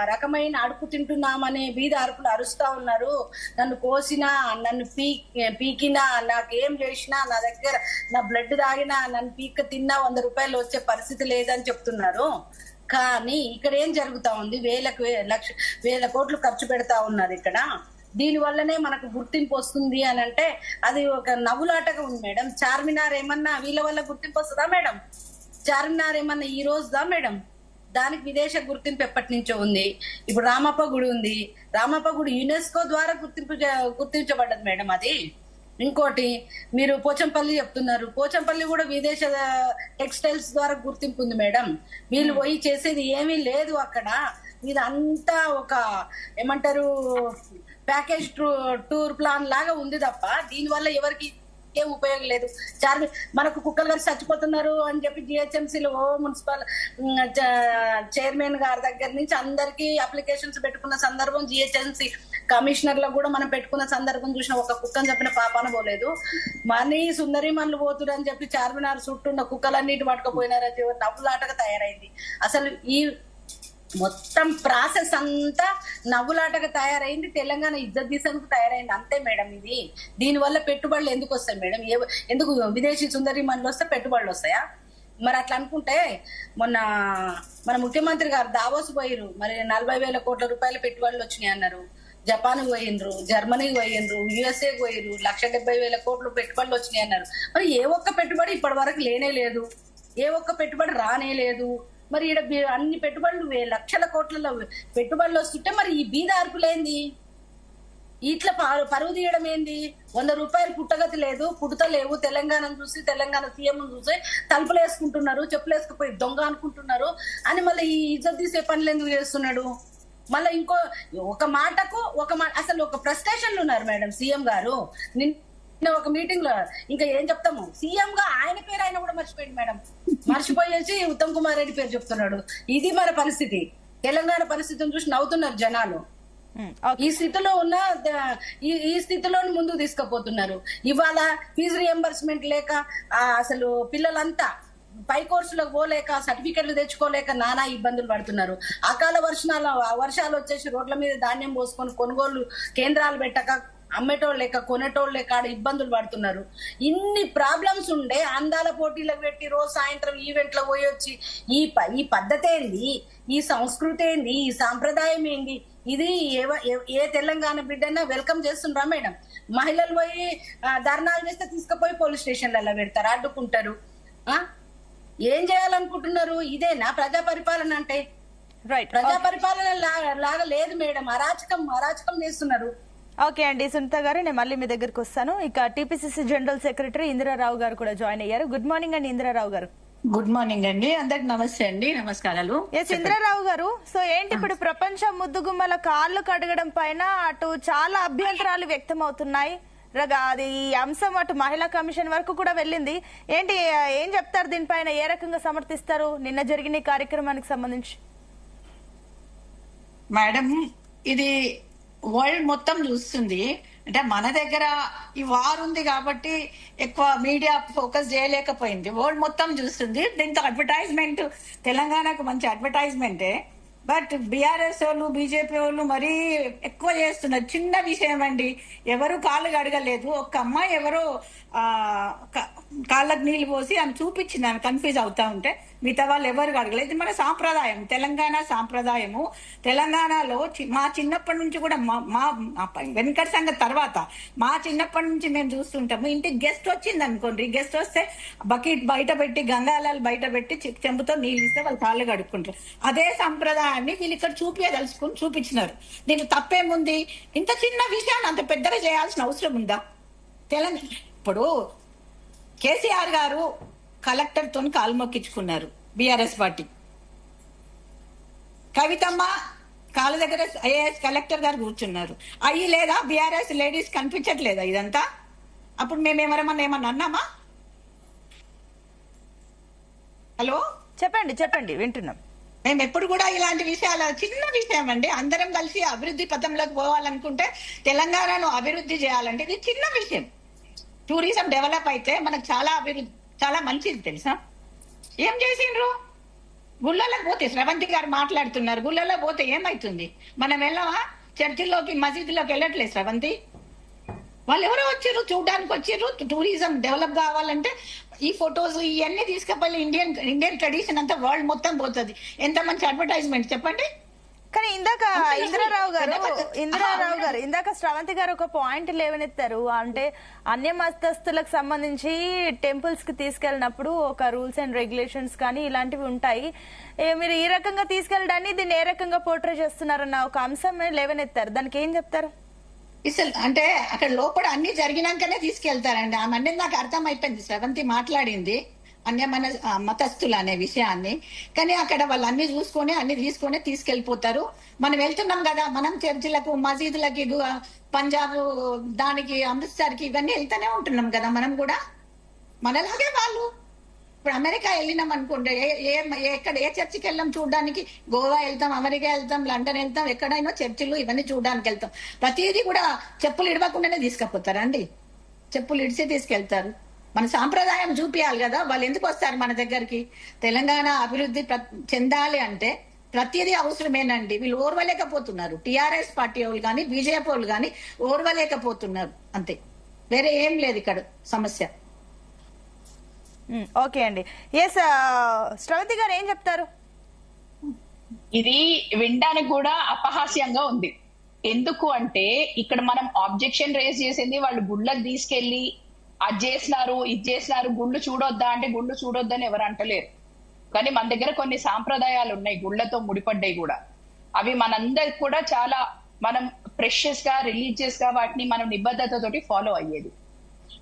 రకమైన అడుపు తింటున్నామనే బీద అరుపులు అరుస్తా ఉన్నారు. నన్ను కోసినా, నన్ను పీకినా, నాకేం చేసినా, నా దగ్గర నా బ్లడ్ తాగినా, నన్ను పీక తిన్నా 100 రూపాయలు వచ్చే పరిస్థితి లేదని చెప్తున్నారు. కానీ ఇక్కడ ఏం జరుగుతా ఉంది, వేల కోట్లు ఖర్చు పెడతా ఉన్నారు ఇక్కడ. దీని వల్లనే మనకు గుర్తింపు వస్తుంది అని అంటే అది ఒక నవ్వులాటగా ఉంది మేడం. చార్మినార్ ఏమన్నా వీళ్ళ వల్ల గుర్తింపు వస్తుందా మేడం? చార్మినార్ ఏమన్నా ఈ రోజుదా మేడం? దానికి విదేశ గుర్తింపు ఎప్పటి నుంచో ఉంది. ఇప్పుడు రామప్ప గుడి ఉంది, రామప్ప గుడి యునెస్కో ద్వారా గుర్తించబడ్డది మేడం అది. ఇంకోటి మీరు పోచంపల్లి చెప్తున్నారు, పోచంపల్లి కూడా విదేశ టెక్స్టైల్స్ ద్వారా గుర్తింపు ఉంది మేడం. వీళ్ళు పోయి చేసేది ఏమీ లేదు అక్కడ. ఇది అంతా ఒక ఏమంటారు ప్యాకేజ్ టూర్ ప్లాన్ లాగా ఉంది తప్ప దీనివల్ల ఎవరికి ఏం ఉపయోగం లేదు. మనకు కుక్కలు గారు చచ్చిపోతున్నారు అని చెప్పి జిహెచ్ఎంసీలో మున్సిపల్ చైర్మన్ గారి దగ్గర నుంచి అందరికీ అప్లికేషన్స్ పెట్టుకున్న సందర్భం, జిహెచ్ఎంసీ కమిషనర్లో కూడా మనం పెట్టుకున్న సందర్భం చూసిన ఒక కుక్కని చెప్పిన పాపాన పోలేదు. మనీ సుందరి మనులు పోతురు అని చెప్పి చార్మినార్ చుట్టూ ఉన్న కుక్కలన్నిటి పట్టుకుపోయినారని చెప్పి నవ్వులాటగా తయారైంది. అసలు ఈ మొత్తం ప్రాసెస్ అంతా నవ్వులాటగా తయారైంది, తెలంగాణ ఇజ్జత్ తీసేందుకు తయారైంది అంతే మేడం. ఇది దీనివల్ల పెట్టుబడులు ఎందుకు వస్తాయి మేడం? ఎందుకు విదేశీ సుందరి మనులు వస్తే పెట్టుబడులు వస్తాయా? మరి అట్లా అనుకుంటే మొన్న మన ముఖ్యమంత్రి గారు దావోస్ పోయిరు, మరి 40,000 కోట్ల రూపాయల పెట్టుబడులు వచ్చినాయి అన్నారు. జపాన్ పోయినరు, జర్మనీకి పోయినరు, యుఎస్ఏకి పోయిరు, 170,000 కోట్లు పెట్టుబడులు వచ్చినాయి అన్నారు. మరి ఏ ఒక్క పెట్టుబడి ఇప్పటి వరకు లేనే లేదు, ఏ ఒక్క పెట్టుబడి రానే లేదు. మరి ఇక్కడ అన్ని పెట్టుబడులు లక్షల కోట్లలో పెట్టుబడులు వస్తుంటే మరి ఈ బీద అర్పులేంది? ఇట్లా పరువు తీయడం ఏంది? 100 రూపాయలు పుట్టగతి లేదు, పుడతలేవు. తెలంగాణను చూసి, తెలంగాణ సీఎం చూసి తలుపులు వేసుకుంటున్నారు, చెప్పులు వేసుకుపోయి దొంగ అనుకుంటున్నారు అని మళ్ళీ ఈ ఇజ్జత్ తీసే పనులు ఎందుకు చేస్తున్నాడు? మళ్ళీ ఇంకో ఒక మాటకు అసలు ఒక ఫ్రస్ట్రేషన్లు ఉన్నారు మేడం సీఎం గారు. ఒక మీటింగ్ లో ఇంకా ఏం చెప్తాము, సీఎం గా ఆయన పేరు ఆయన కూడా మర్చిపోయింది మేడం. మర్చిపోయేసి ఉత్తమ్ కుమార్ రెడ్డి పేరు చెప్తున్నాడు. ఇది మన పరిస్థితి. తెలంగాణ పరిస్థితిని చూసి నవ్వుతున్నారు జనాలు. ఈ స్థితిలో ఉన్న ఈ స్థితిలో ముందుకు తీసుకుపోతున్నారు. ఇవాళ ఫీజు రియంబర్స్మెంట్ లేక అసలు పిల్లలంతా పై కోర్సులకు పోలేక, సర్టిఫికెట్లు తెచ్చుకోలేక నానా ఇబ్బందులు పడుతున్నారు. అకాల వర్షాలు వచ్చేసి రోడ్ల మీద ధాన్యం పోసుకొని కొనుగోలు కేంద్రాలు పెట్టక అమ్మేటోళ్ళు లేక కొనేటోళ్ళు లేక ఆడ ఇబ్బందులు పడుతున్నారు. ఇన్ని ప్రాబ్లమ్స్ ఉండే అందాల పోటీలకు పెట్టి రోజు సాయంత్రం ఈవెంట్లో పోయి వచ్చి ఈ పద్ధతి ఏంది, ఈ సంస్కృతి ఏంది, ఈ సాంప్రదాయం ఏంది? ఇది ఏ తెలంగాణ బిడ్డైనా వెల్కమ్ చేస్తుండ్రా మేడం? మహిళలు పోయి ధర్నాలు చేస్తే తీసుకుపోయి పోలీస్ స్టేషన్లలో పెడతారు, అడ్డుకుంటారు. ఏం చేయాలనుకుంటున్నారు? ఇదేనా ప్రజా పరిపాలన అంటే? ప్రజా పరిపాలన లాగా లేదు మేడం, అరాచకం చేస్తున్నారు. ఓకే అండి సునీత గారు, నేను మళ్ళీ మీ దగ్గరకు వస్తాను. ఇక టీపీసీసీ జనరల్ సెక్రటరీ ఇందిరారావు గారు కూడా జాయిన్ అయ్యారు. గుడ్ మార్నింగ్ అండి ఇందిరారావు గారు. గుడ్ మార్నింగ్ అండి, అందరికి నమస్తే అండి, నమస్కారాలు. ఎస్ ఇందిరారావు గారు, సో ఏంటి ఇప్పుడు ప్రపంచ ముద్దుగుమ్మల కాళ్ళు కడగడం పైన అటు చాలా అభ్యంతరాలు వ్యక్తం అవుతున్నాయి. అది ఈ అంశం అటు మహిళా కమిషన్ వరకు కూడా వెళ్ళింది. ఏంటి ఏం చెప్తారు దీనిపైన? ఏ రకంగా సమర్థిస్తారు నిన్న జరిగిన ఈ కార్యక్రమానికి సంబంధించి? మేడం, ఇది వరల్డ్ మొత్తం చూస్తుంది. అంటే మన దగ్గర ఈ వార్ ఉంది కాబట్టి ఎక్కువ మీడియా ఫోకస్ చేయలేకపోయింది. వరల్డ్ మొత్తం చూస్తుంది. దీంతో అడ్వర్టైజ్మెంట్, తెలంగాణకు మంచి అడ్వర్టైజ్మెంటే. బట్ బీఆర్ఎస్ వాళ్ళు బీజేపీ వాళ్ళు మరీ ఎక్కువ చేస్తున్నారు. చిన్న విషయం అండి, ఎవరు కాళ్ళు కడగలేదు. ఒక్క అమ్మాయి ఎవరో కాళ్ళకు నీళ్లు పోసి ఆమె చూపించింది, ఆమె కన్ఫ్యూజ్ అవుతా ఉంటే మిగతా వాళ్ళు ఎవరు కడగలేదు. ఇది మన సాంప్రదాయం, తెలంగాణ సాంప్రదాయము. తెలంగాణలో మా చిన్నప్పటి నుంచి కూడా మా వెనకటి సంగతి తర్వాత మా చిన్నప్పటి నుంచి మేము చూస్తుంటాము. ఇంటికి గెస్ట్ వచ్చింది అనుకోండి, గెస్ట్ వస్తే బకెట్ బయట పెట్టి గంగాలాలు బయట పెట్టి చెంబుతో నీళ్ళు ఇస్తే వాళ్ళు కాళ్ళు కడుక్కుంటారు. అదే సంప్రదాయాన్ని వీళ్ళు ఇక్కడ చూపించినారు. దీనికి తప్పేముంది? ఇంత చిన్న విషయాన్ని అంత పెద్దగా చేయాల్సిన అవసరం ఉందా? తెలంగాణ ఇప్పుడు కేసీఆర్ గారు కలెక్టర్ తోని కాలు మొక్కించుకున్నారు బీఆర్ఎస్ పార్టీ. కవితమ్మ కాళ్ళ దగ్గర ఐఏఎస్ కలెక్టర్ గారు కూర్చున్నారు. అయ్యి లేదా బీఆర్ఎస్ లేడీస్ కనిపించట్లేదా ఇదంతా? అప్పుడు మేమేమన్నా అన్నామా? హలో, చెప్పండి వింటున్నాం. మేము ఎప్పుడు కూడా ఇలాంటి విషయాలు, చిన్న విషయం అండి, అందరం కలిసి అభివృద్ధి పథంలోకి పోవాలనుకుంటే, తెలంగాణను అభివృద్ధి చేయాలంటే ఇది చిన్న విషయం. టూరిజం డెవలప్ అయితే మనకు చాలా మంచిది తెలుసా. ఏం చేసిండ్రు? గుళ్ళలోకి పోతే శ్రవంతి గారు మాట్లాడుతున్నారు, గుళ్ళలో పోతే ఏమైతుంది? మనం వెళ్ళవా? చర్చిల్లోకి మసీదులోకి వెళ్ళట్లేదు శ్రవంతి. వాళ్ళు ఎవరో వచ్చారు, చూడడానికి వచ్చారు. టూరిజం డెవలప్ కావాలంటే ఈ ఫొటోస్ ఇవన్నీ తీసుకుపోయి ఇండియన్ ట్రెడిషన్ అంతా వరల్డ్ మొత్తం పోతుంది. ఎంత మంచి అడ్వర్టైజ్మెంట్ చెప్పండి. కానీ ఇందాక ఇందిరారావు గారు ఇందాక శ్రవంతి గారు ఒక పాయింట్ లేవనెత్తారు. అంటే అన్య మతస్థులకు సంబంధించి టెంపుల్స్ కి తీసుకెళ్ళినప్పుడు ఒక రూల్స్ అండ్ రెగ్యులేషన్స్ కానీ ఇలాంటివి ఉంటాయి. మీరు ఈ రకంగా తీసుకెళ్ళడాన్ని దీన్ని ఏ రకంగా పోర్ట్రే చేస్తున్నారన్న ఒక అంశం లేవనెత్తారు. దానికి ఏం చెప్తారు? అంటే అక్కడ లోపల అన్ని జరిగినాకనే తీసుకెళ్తారండి. ఆమె అనేది నాకు అర్థం అయిపోయింది. శ్రవంతి మాట్లాడింది మతస్థులు అనే విషయాన్ని. కానీ అక్కడ వాళ్ళు అన్ని చూసుకొని అన్ని తీసుకెళ్లిపోతారు. మనం వెళ్తున్నాం కదా, మనం చర్చిలకు మసీదులకి పంజాబ్ దానికి అమృత్సర్ కి ఇవన్నీ వెళ్తూనే ఉంటున్నాం కదా. మనం కూడా మనలాగే వాళ్ళు. ఇప్పుడు అమెరికా వెళ్ళినాం అనుకోండి, ఎక్కడ ఏ చర్చికి వెళ్ళాం చూడడానికి? గోవా వెళ్తాం, అమెరికా వెళ్తాం, లండన్ వెళ్తాం, ఎక్కడైనా చర్చిలు ఇవన్నీ చూడడానికి వెళ్తాం. ప్రతిదీ కూడా చెప్పులు ఇడవకుండానే తీసుకుపోతారండి. చెప్పులు ఇడిచి తీసుకెళ్తారు. మన సాంప్రదాయం చూపించాలి కదా. వాళ్ళు ఎందుకు వస్తారు మన దగ్గరికి? తెలంగాణ అభివృద్ధి చెందాలి అంటే ప్రతిదీ అవసరమేనండి. వీళ్ళు ఓర్వలేకపోతున్నారు. టిఆర్ఎస్ పార్టీ వాళ్ళు కానీ బీజేపీ వాళ్ళు కానీ ఓర్వలేకపోతున్నారు, అంతే. వేరే ఏం లేదు ఇక్కడ సమస్య. ఓకే అండి. ఎస్, శ్రవంతి గారు ఏం చెప్తారు? ఇది వినడానికి కూడా అపహాస్యంగా ఉంది. ఎందుకు అంటే ఇక్కడ మనం ఆబ్జెక్షన్ రేజ్ చేసింది వాళ్ళు గుళ్ళకి తీసుకెళ్లి అది చేసినారు ఇది చేసినారు, గుళ్ళు చూడొద్దా అంటే గుళ్ళు చూడొద్దని ఎవరు అంటలేరు. కానీ మన దగ్గర కొన్ని సాంప్రదాయాలు ఉన్నాయి గుళ్ళతో ముడిపడ్డాయి కూడా. అవి మనందరికి కూడా చాలా మనం ప్రెషియస్ గా రిలీజియస్ గా వాటిని మనం నిబద్ధతతోటి ఫాలో అయ్యేది.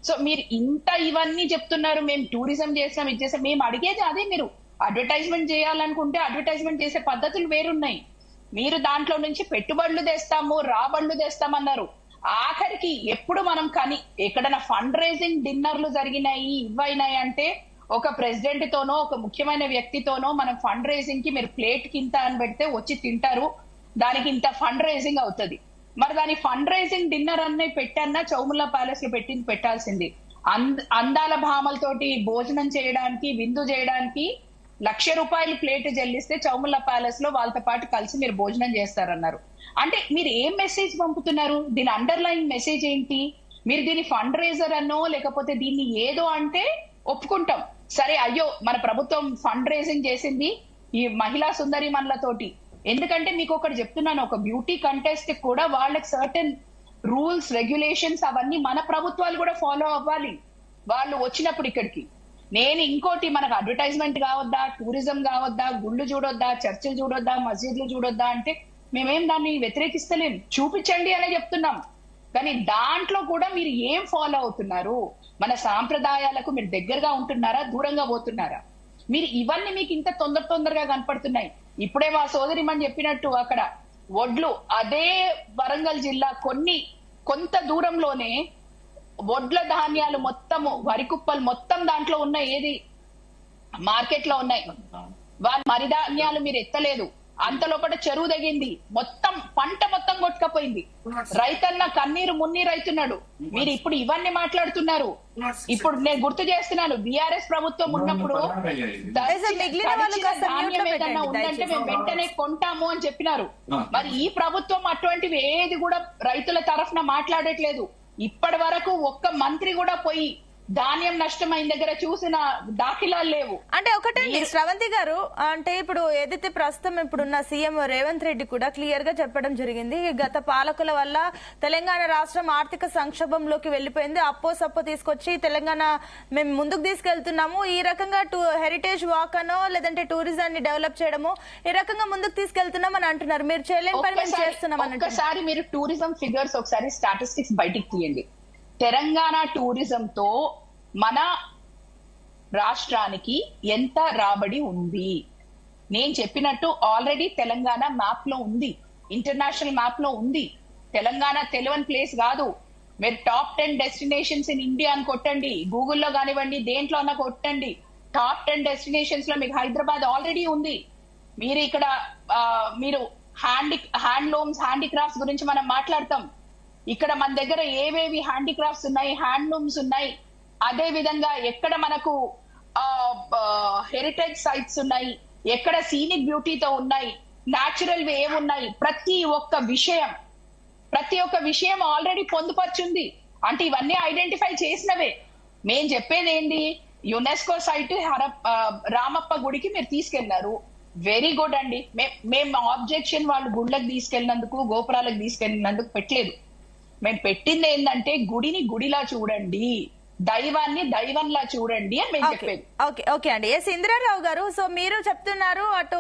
సో మీరు ఇంత ఇవన్నీ చెప్తున్నారు, మేము టూరిజం చేసాం ఇది చేసాం. మేము అడిగేది అదే, మీరు అడ్వర్టైజ్మెంట్ చేయాలనుకుంటే అడ్వర్టైజ్మెంట్ చేసే పద్ధతులు వేరున్నాయి. మీరు దాంట్లో నుంచి పెట్టుబడులు తెస్తాము, రాబడులు తెస్తామన్నారు. ఆఖరికి ఎప్పుడు మనం కానీ ఎక్కడైనా ఫండ్ రైజింగ్ డిన్నర్లు జరిగినాయి ఇవ్వైనాయి అంటే ఒక ప్రెసిడెంట్ తోనో ఒక ముఖ్యమైన వ్యక్తితోనో మనం ఫండ్ రైజింగ్ కి మీరు ప్లేట్ కి ఇంత అని పెడితే వచ్చి తింటారు, దానికి ఇంత ఫండ్ రైజింగ్ అవుతుంది. మరి దాని ఫండ్ రైజింగ్ డిన్నర్ అన్నీ పెట్టన్నా చౌముల్లా ప్యాలెస్ లో పెట్టాల్సింది. అందాల భామలతోటి భోజనం చేయడానికి విందు చేయడానికి ₹1,00,000 ప్లేట్ చెల్లిస్తే చౌముల్లా ప్యాలెస్ లో వాళ్ళతో పాటు కలిసి మీరు భోజనం చేస్తారన్నారు. అంటే మీరు ఏం మెసేజ్ పంపుతున్నారు? దీని అండర్లైన్ మెసేజ్ ఏంటి? మీరు దీన్ని ఫండ్ రైజర్ అనో లేకపోతే దీన్ని ఏదో అంటే ఒప్పుకుంటాం, సరే అయ్యో మన ప్రభుత్వం ఫండ్ రైజింగ్ చేసింది ఈ మహిళా సుందరి మనలతోటి. ఎందుకంటే మీకు ఒకటి చెప్తున్నాను, ఒక బ్యూటీ కంటెస్ట్ కూడా వాళ్ళకి సర్టెన్ రూల్స్ రెగ్యులేషన్స్ అవన్నీ మన ప్రభుత్వాలు కూడా ఫాలో అవ్వాలి వాళ్ళు వచ్చినప్పుడు ఇక్కడికి. నేను ఇంకోటి, మనకు అడ్వర్టైజ్మెంట్ కావద్దా, టూరిజం కావద్దా, గుళ్ళు చూడొద్దా, చర్చిలు చూడొద్దా, మసీదులు చూడొద్దా అంటే మేమేం దాన్ని వ్యతిరేకిస్తలేం, చూపించండి అనే చెప్తున్నాం. కానీ దాంట్లో కూడా మీరు ఏం ఫాలో అవుతున్నారు? మన సాంప్రదాయాలకు మీరు దగ్గరగా ఉంటున్నారా, దూరంగా పోతున్నారా? మీరు ఇవన్నీ మీకు ఇంత తొందరగా కనపడుతున్నాయి. ఇప్పుడే మా సోదరి మనం చెప్పినట్టు అక్కడ వడ్లు, అదే వరంగల్ జిల్లా కొంత దూరంలోనే వడ్ల ధాన్యాలు మొత్తము వరి కుప్పలు మొత్తం దాంట్లో ఉన్నాయి, ఏది మార్కెట్ లో ఉన్నాయి. వాళ్ళ మరి ధాన్యాలు మీరు ఎత్తలేదు, అంతలోపట చెరువు తెగింది, మొత్తం పంట మొత్తం కొట్టుకపోయింది, రైతన్న కన్నీరు మున్నీరు అవుతున్నాడు. మీరు ఇప్పుడు ఇవన్నీ మాట్లాడుతున్నారు. ఇప్పుడు నేను గుర్తు చేస్తున్నాను, బీఆర్ఎస్ ప్రభుత్వం ఉన్నప్పుడు ధాన్యం ఏదన్నా ఉందంటే మేము వెంటనే కొంటాము అని చెప్పినారు. మరి ఈ ప్రభుత్వం అటువంటివి ఏది కూడా రైతుల తరఫున మాట్లాడట్లేదు. ఇప్పటి వరకు ఒక్క మంత్రి కూడా పోయి ధాన్యం నష్టమైన దగ్గర చూసిన దాఖలాలు లేవు. అంటే ఒకటే శ్రవంతి గారు, అంటే ఇప్పుడు ఏదైతే ప్రస్తుతం ఇప్పుడున్న సీఎం రేవంత్ రెడ్డి కూడా క్లియర్ గా చెప్పడం జరిగింది, గత పాలకుల వల్ల తెలంగాణ రాష్ట్రం ఆర్థిక సంక్షోభంలోకి వెళ్లిపోయింది, అప్పో సప్పో తీసుకొచ్చి తెలంగాణ మేము ముందుకు తీసుకెళ్తున్నాము, ఈ రకంగా హెరిటేజ్ వాక్ అనో లేదంటే టూరిజాన్ని డెవలప్ చేయడమో ఈ రకంగా ముందుకు తీసుకెళ్తున్నాం అని అంటున్నారు. మీరు చేయలేని పని మేము చేస్తున్నాం అని. ఒకసారి మీరు టూరిజం ఫిగర్స్ ఒకసారి స్టాటిస్టిక్స్ బయటికి తీయండి. తెలంగాణ టూరిజం తో మన రాష్ట్రానికి ఎంత రాబడి ఉంది? నేను చెప్పినట్టు ఆల్రెడీ తెలంగాణ మ్యాప్ లో ఉంది, ఇంటర్నేషనల్ మ్యాప్ లో ఉంది. తెలంగాణ తెలియని ప్లేస్ కాదు. మీరు టాప్ 10 డెస్టినేషన్స్ ఇన్ ఇండియా అని కొట్టండి, గూగుల్లో కానివ్వండి, దేంట్లో అన్నా కొట్టండి, టాప్ 10 డెస్టినేషన్స్ లో మీకు హైదరాబాద్ ఆల్రెడీ ఉంది. మీరు ఇక్కడ మీరు హ్యాండ్లూమ్స్ హ్యాండీక్రాఫ్ట్స్ గురించి మనం మాట్లాడతాం. ఇక్కడ మన దగ్గర ఏవేవి హ్యాండీక్రాఫ్ట్స్ ఉన్నాయి, హ్యాండ్లూమ్స్ ఉన్నాయి. అదే విధంగా ఎక్కడ మనకు హెరిటేజ్ సైట్స్ ఉన్నాయి, ఎక్కడ సీనిక్ బ్యూటీతో ఉన్నాయి, న్యాచురల్ ఏమున్నాయి, ప్రతి ఒక్క విషయం ఆల్రెడీ పొందుపర్చుంది. అంటే ఇవన్నీ ఐడెంటిఫై చేసినవే. మేం చెప్పేది ఏంది, యునెస్కో సైట్ రామప్ప గుడికి మీరు తీసుకెళ్లారు, వెరీ గుడ్ అండి. మేము ఆబ్జెక్షన్ వాళ్ళు గుళ్ళకి తీసుకెళ్ళినందుకు గోపురాలకు తీసుకెళ్ళినందుకు పెట్టలేదు. మేము పెట్టింది ఏంటంటే గుడిని గుడిలా చూడండి, దైవాన్ని దైవంలా చూడండి అని మేము చెప్పేది. ఓకే అండి. ఎస్ ఇందిరారావు గారు, సో మీరు చెప్తున్నారు అటు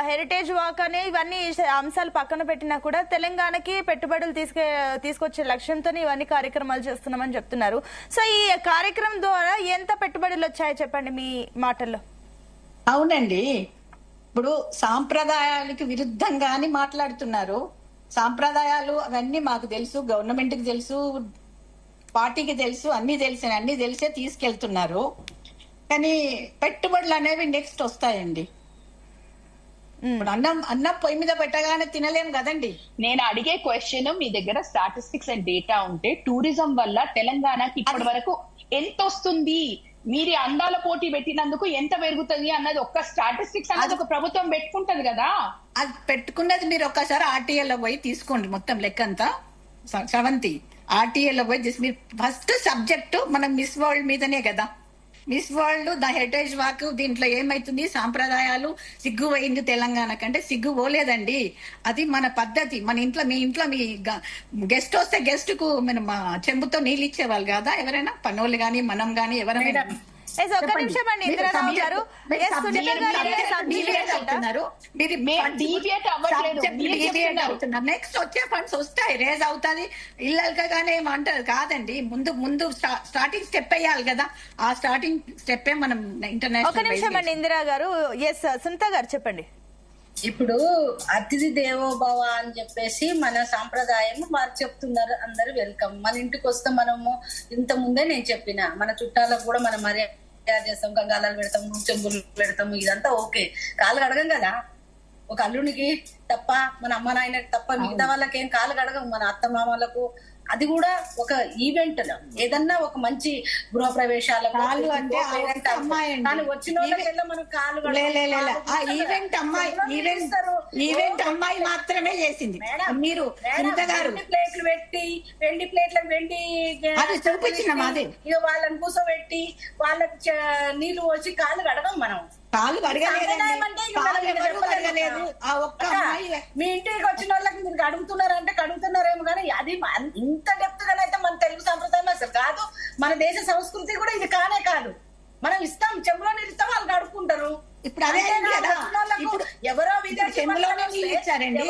హెరిటేజ్ వాక్ అనే ఇవన్నీ అంశాలు పక్కన పెట్టినా కూడా తెలంగాణకి పెట్టుబడులు తీసుకొచ్చే లక్ష్యంతో ఇవన్నీ కార్యక్రమాలు చేస్తున్నామని చెప్తున్నారు. సో ఈ కార్యక్రమం ద్వారా ఎంత పెట్టుబడులు వచ్చాయో చెప్పండి మీ మాటల్లో. అవునండి, ఇప్పుడు సాంప్రదాయాలకు విరుద్ధంగాని మాట్లాడుతున్నారు. సాంప్రదాయాలు అవన్నీ మాకు తెలుసు, గవర్నమెంట్ కి తెలుసు, పార్టీకి తెలుసు, అన్ని తెలిసే తీసుకెళ్తున్నారు. కానీ పెట్టుబడులు అనేవి నెక్స్ట్ వస్తాయండి. ఇప్పుడు అన్నం పొయ్యి మీద పెట్టగానే తినలేం కదండి. నేను అడిగే క్వశ్చన్, మీ దగ్గర స్టాటిస్టిక్స్ అండ్ డేటా ఉంటే టూరిజం వల్ల తెలంగాణకి ఇప్పటి వరకు ఎంత వస్తుంది, మీరు అందాల పోటీ పెట్టినందుకు ఎంత పెరుగుతుంది అన్నది ఒక్క స్టాటిస్టిక్స్ అన్నది ఒక ప్రభుత్వం పెట్టుకుంటది కదా. అది పెట్టుకున్నది మీరు ఒక్కసారి ఆర్టీఏలో పోయి తీసుకోండి మొత్తం లెక్కంతా. శ్రవంతి, ఆర్టీఏలో పోయి మీరు ఫస్ట్ సబ్జెక్టు మనం మిస్ వరల్డ్ మీదనే కదా. Miss world, the heritage walk, దీంట్లో ఏమైతుంది, సాంప్రదాయాలు సిగ్గు పోయింది తెలంగాణ కంటే. సిగ్గు పోలేదండి, అది మన పద్ధతి. మన ఇంట్లో మీ గెస్ట్ వస్తే గెస్ట్ కు మనం చెంబుతో నీళ్ళు ఇచ్చేవాళ్ళు కదా ఎవరైనా, పనోళ్ళు గాని మనం గాని ఎవరైనా. ఒక్క నిమిషం అండి ఇందిరారావు గారు, నెక్స్ట్ వచ్చే ఫండ్స్ వస్తాయి, రేజ్ అవుతుంది, ఇళ్ళగానే ఏమంటారు కాదండి. ముందు స్టార్టింగ్ స్టెప్ వేయాలి కదా, ఆ స్టార్టింగ్ స్టెప్ మనం ఇంటర్నేషనల్. ఒక నిమిషం అండి ఇందిరా గారు. ఎస్ సునీత గారు చెప్పండి. ఇప్పుడు అతిథి దేవోభవ అని చెప్పేసి మన సాంప్రదాయం వారు చెప్తున్నారు. అందరు వెల్కమ్. మన ఇంటికి వస్తే మనము ఇంత ముందే నేను చెప్పిన, మన చుట్టాలకు కూడా మనం మర్యాద చేస్తాం, గంగాలాలు పెడతాము, చెంబులు పెడతాము, ఇదంతా ఓకే. కాళ్ళు కడగం కదా, ఒక అల్లునికి తప్ప, మన అమ్మ నాయనకి తప్ప మిగతా వాళ్ళకి ఏం కాళ్ళు కడగం, మన అత్త మామలకు. అది కూడా ఒక ఈవెంట్, ఏదన్నా ఒక మంచి గృహ ప్రవేశాలకు వచ్చిన మనం కాళ్ళు ఈవెంట్ అమ్మాయి మాత్రమే చేసింది. మీరు ప్లేట్లు పెట్టి వెండి ప్లేట్లకు వెండి చూపించిన ఇక వాళ్ళని కూర్చోబెట్టి వాళ్ళకి నీళ్లు పోసి కాళ్ళు కడగం మనం. కాళ్ళు కడగలేదు. మీ ఇంటికి వచ్చిన వాళ్ళకి మీరు కడుగుతున్నారంటే కడుగుతున్నారేమో, కానీ అది ఇంత డెప్త్ గానైతే మన తెలుగు సంప్రదాయం అసలు కాదు. మన దేశ సంస్కృతి కూడా ఇది కానే కాదు. మనం ఇస్తాం, చెంబులో నీళ్ళు ఇస్తాం, వాళ్ళు కడుక్కుంటారు. ఇప్పుడు అదే ఇప్పుడు ఎవరో చెంబులోనే నీళ్ళు ఇచ్చారండి,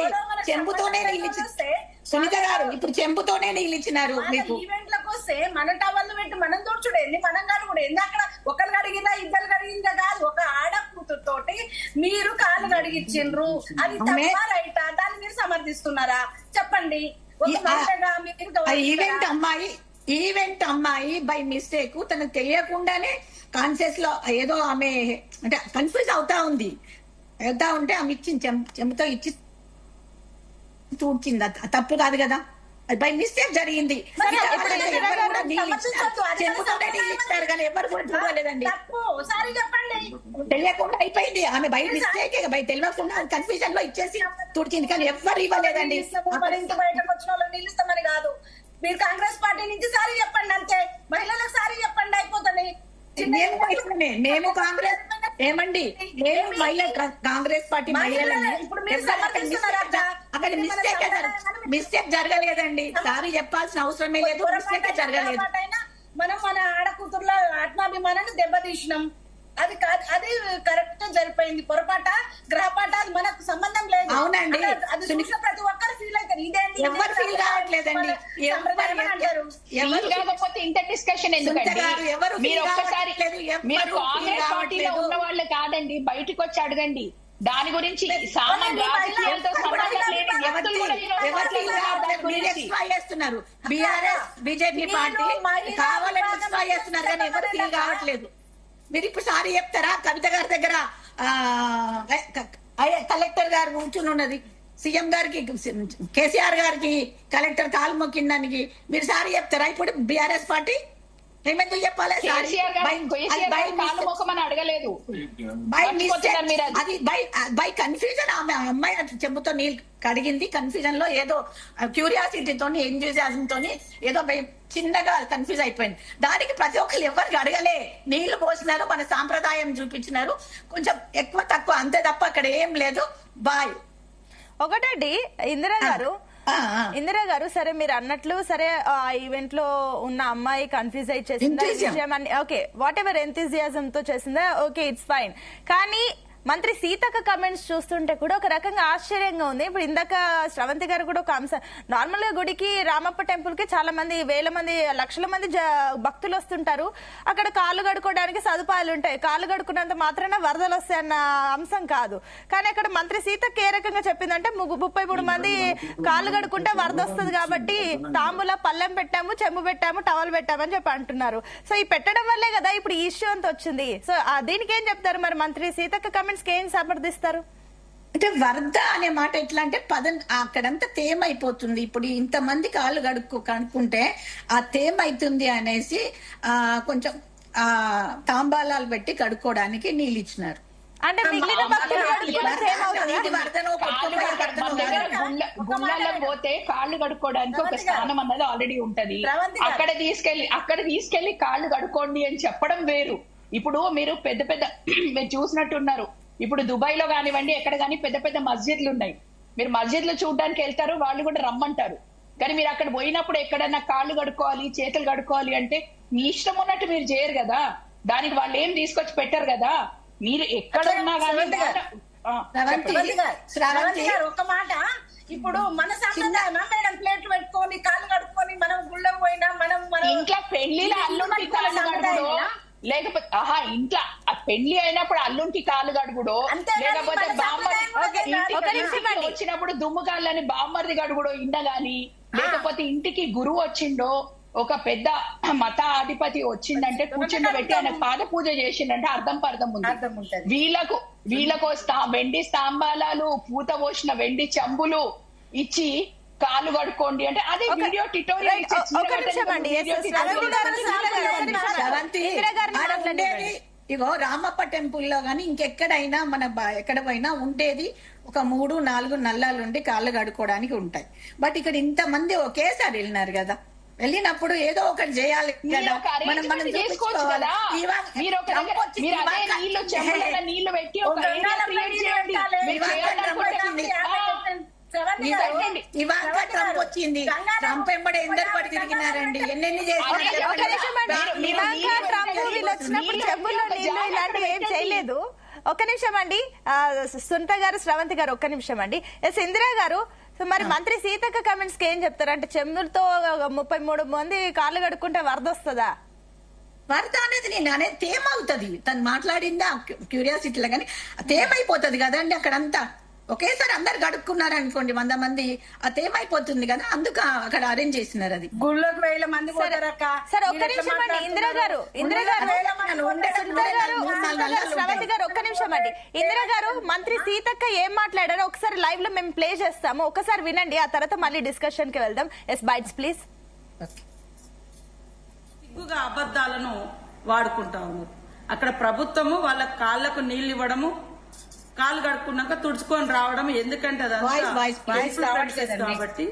చెంబుతోనే నీళ్ళు ఇస్తే. సునీత గారు, ఇప్పుడు చెంబుతోనే నీళ్ళు ఇచ్చినారు. మీకు ఈవెంట్లకు వస్తే మన టవల్లు పెట్టి మనం దూర్చుడేంది, మనం కడుగుడేంది. అక్కడ ఒకరు కడిగినా ఇద్దరు కడిగిందా కాదు, ఒక ఆడకూతురుతోటి మీరు కాళ్ళు కడిగిచ్చిండ్రు. అది తప్ప రైటా? దాన్ని మీరు సమర్థిస్తున్నారా చెప్పండి. ఈవెంట్ అమ్మాయి బై మిస్టేక్ తనకు తెలియకుండానే కాన్షియస్ లో ఏదో ఆమె అంటే కన్ఫ్యూజ్ అవుతా ఉంది. వెళ్తా ఉంటే ఆమె ఇచ్చింది చెంబుతో ఇచ్చి తూడ్చింది. అది తప్పు కాదు కదా, అది బై మిస్టేక్ జరిగింది. చెంబుతోనే నీళ్ళు ఇస్తారు కానీ ఎవరు కూడా చూడలేదండి, తెలియకుండా అయిపోయింది. ఆమె బై మిస్టేక్ తెలియకుండా కన్ఫ్యూజన్ లో ఇచ్చేసి తుడిచింది కానీ ఎవరు ఇవ్వలేదండి. బయటకు వచ్చిన వాళ్ళు నీళ్ళు ఇస్తామని కాదు, మీరు కాంగ్రెస్ పార్టీ నుంచి సారీ చెప్పండి అంతే, మహిళలకు సారీ చెప్పండి అయిపోతుంది. మేము కాంగ్రెస్ ఏమండి, మేము కాంగ్రెస్ పార్టీ మహిళలని అక్కడ మిస్టేక్ జరగలేదండి, సారీ చెప్పాల్సిన అవసరమే లేదు, మిస్టేక్ జరగలేదు. మనం మన ఆడకూతుర్ల ఆత్మాభిమానాన్ని దెబ్బతీసినాం, అది కరెక్ట్ జరిపోయింది. పొరపాట గ్రహపాట అది మనకు సంబంధం లేదు. అవునండి, అది చూసిన ప్రతి ఒక్కరు ఫీల్ అవుతారు, ఇదేంటి ఎవరు ఫీల్ కావట్లేదండి. కాకపోతే ఇంత డిస్కషన్ ఎందుకండి? మీరు ఒక్కసారి మీరు కాంగ్రెస్ పార్టీలో ఉన్న వాళ్ళు కాదండి, బయటకు వచ్చి అడగండి దాని గురించి. సామాన్ రాజకీయాలతో సంబంధం లేని వ్యక్తులు కూడా చేస్తున్నారు. బీఆర్ఎస్ బీజేపీ పార్టీ కావాలని ఎక్స్ట్రా చేస్తున్నారు కానీ ఎవరు ఫీల్ కావట్లేదు. మీరు ఇప్పుడు సారీ చెప్తారా? కవిత గారి దగ్గర కలెక్టర్ గారు కూర్చుని ఉన్నది, సీఎం గారికి కేసీఆర్ గారికి కలెక్టర్ కాలు మొక్కిందానికి మీరు సారీ చెప్తారా? ఇప్పుడు బీఆర్ఎస్ పార్టీ ఏమెందుకు చెప్పాలి? అడగలేదు, అది బై కన్ఫ్యూజన్. ఆమె అమ్మాయి చెంబుతో నీళ్ళు కడిగింది, కన్ఫ్యూజన్ లో ఏదో క్యూరియాసిటీతో ఎంతూజియాజం తోని ఏదో చిన్నగా కన్ఫ్యూజ్ అయిపోయింది. దానికి ప్రతి ఒక్కరు ఎవరికి అడగలే, నీళ్లు పోసినారు, మన సాంప్రదాయం చూపించినారు, కొంచెం ఎక్కువ తక్కువ అంతే తప్ప అక్కడ ఏం లేదు. బాయ్. ఒకటండి ఇందిరా గారు సరే మీరు అన్నట్లు సరే ఆ ఈవెంట్ లో ఉన్న అమ్మాయి కన్ఫ్యూజ్ అయి చేసిందా విషయం అని, ఓకే వాట్ ఎవర్ ఎంతూజియాజం తో చేసిందా, ఓకే ఇట్స్ ఫైన్. కానీ మంత్రి సీతక్క కమెంట్స్ చూస్తుంటే కూడా ఒక రకంగా ఆశ్చర్యంగా ఉంది. ఇప్పుడు ఇందాక శ్రవంతి గారు కూడా ఒక అంశం, నార్మల్ గా గుడికి రామప్ప టెంపుల్ కి చాలా మంది వేల మంది లక్షల మంది భక్తులు వస్తుంటారు, అక్కడ కాళ్ళు కడుక్కోవడానికి సదుపాయాలు ఉంటాయి, కాళ్ళు కడుక్కున్నంత మాత్రాన వరదలు వస్తాయన్న అంశం కాదు. కానీ అక్కడ మంత్రి సీతక్క ఏ రకంగా చెప్పిందంటే 33 మంది కాళ్ళు కడుక్కుంటే వరద వస్తుంది కాబట్టి తాంబూల పల్లెం పెట్టాము, చెంబు పెట్టాము, టవల్ పెట్టామని చెప్పి అంటున్నారు. సో ఈ పెట్టడం వల్లే కదా ఇప్పుడు ఈ ఇష్యూ అంత వచ్చింది. సో దీనికి ఏం చెప్తారు మరి మంత్రి సీతక్క కమెంట్స్ ఏం సమర్థిస్తారు? అంటే వరద అనే మాట ఎట్లా అంటే అక్కడంతా తేమైపోతుంది. ఇప్పుడు ఇంతమంది కాళ్ళు కడుక్కుంటే ఆ తేమైతుంది అనేసి కొంచెం తాంబాలాలు పెట్టి కడుక్కోవడానికి నీళ్ళు ఇచ్చినారు. అంటే గుళ్ళలో పోతే కాళ్ళు కడుక్కోవడానికి ఒక స్థానం అన్నది ఆల్రెడీ ఉంటది, అక్కడ తీసుకెళ్లి కాళ్ళు కడుక్కోండి అని చెప్పడం వేరు. ఇప్పుడు మీరు మీరు చూసినట్టున్నారు, ఇప్పుడు దుబాయ్ లో కానివ్వండి ఎక్కడ కానీ పెద్ద పెద్ద మస్జిద్లు ఉన్నాయి, మీరు మస్జిద్లు చూడడానికి వెళ్తారు, వాళ్ళు కూడా రమ్మంటారు. కానీ మీరు అక్కడ పోయినప్పుడు ఎక్కడన్నా కాళ్ళు కడుక్కోవాలి, చేతులు కడుక్కోవాలి అంటే మీ ఇష్టం ఉన్నట్టు మీరు చేయరు కదా, దానికి వాళ్ళు ఏం తీసుకొచ్చి పెట్టారు కదా. మీరు ఎక్కడ ఉన్నా కానీ ఒక మాట, ఇప్పుడు మన సంప్రదాయం మేడం ప్లేట్లు పెట్టుకొని కాళ్ళు కడుక్కొని మనం గుళ్ళకు పోయినా మనం ఇంట్లో పెళ్లిలో అల్లుంటి కాళ్ళు కడుగుడో, లేకపోతే ఇంట్లో పెళ్లి అయినప్పుడు అల్లుంటి కాళ్ళు కడుగుడో, లేకపోతే వచ్చినప్పుడు దుమ్ము కాళ్ళని బామ్మర్ది గడుగుడో ఇండగాని, లేకపోతే ఇంటికి గురువు వచ్చిండో, ఒక పెద్ద మత అధిపతి వచ్చిందంటే కూర్చుండి పెట్టి ఆయన పాద పూజ చేసిండంటే అర్థం ఉంది. వీళ్ళకు వెండి స్తంభాలు, పూత పోసిన వెండి చెంబులు ఇచ్చి కాళ్ళు కడుక్కోండి అంటే అది వీడియో ట్యుటోరియల్. ఇగో రామప్ప టెంపుల్ లో గానీ ఇంకెక్కడైనా మన ఎక్కడ పోయినా ఉండేది ఒక 3-4 నల్లాలు ఉండి కాళ్ళు కడుక్కోవడానికి ఉంటాయి. బట్ ఇక్కడ ఇంతమంది ఒకేసారి వెళ్ళినారు కదా, వెళ్ళినప్పుడు ఏదో ఒకటి చేయాలి కదా, మనం చూపించుకోవాలి. ఇవాళ ట్రంప్ వచ్చింది, ట్రంప్ ఎంబడి ఎందరు పడి తిరిగినారండి, ఎన్నెన్ని ఏం చేయలేదు. ఒక్క నిమిషం అండి సునీత గారు, శ్రవంతి గారు ఒక్క నిమిషం అండి. ఎస్ ఇందిరా గారు, సో మరి మంత్రి సీతక్క కమెంట్స్ కి ఏం చెప్తారు? అంటే చెంబులతో 33 మంది కాళ్ళు కడుక్కుంటే వరద వస్తుందా? వరద అనేది నేను అనేది తేమవుతుంది, తను మాట్లాడిందా క్యూరియాసిటీలో కానీ తేమైపోతుంది కదండి అక్కడంతా. ఒకేసారి అందరు గడుక్కున్నారు అనుకోండి 100 మంది, అదేమైపోతుంది కదా, అందుకు అక్కడ అరేంజ్ చేసినారు. అది గుళ్ళోకి 1000 మంది పోతారక్క. సరే ఒక్క నిమిషం అండి ఇందిరా గారు, శ్రవంతి గారు ఒక్క నిమిషం అండి. ఇందిరా గారు, మంత్రి సీతక్క ఏం మాట్లాడారో ఒకసారి లైవ్ లో మేము ప్లే చేస్తాము, ఒకసారి వినండి, ఆ తర్వాత మళ్ళీ డిస్కషన్ కి వెళ్దాం. Yes bytes please. సిగ్గుగా అబద్ధాలను వాడుకుంటా ఉన్నారు. అక్కడ ప్రభుత్వము వాళ్ళ కాళ్లకు నీళ్లు ఇవ్వడము, కాళ్ళు కడుక్కున్నాక తుడుచుకొని రావడం, ఎందుకంటే కాబట్టి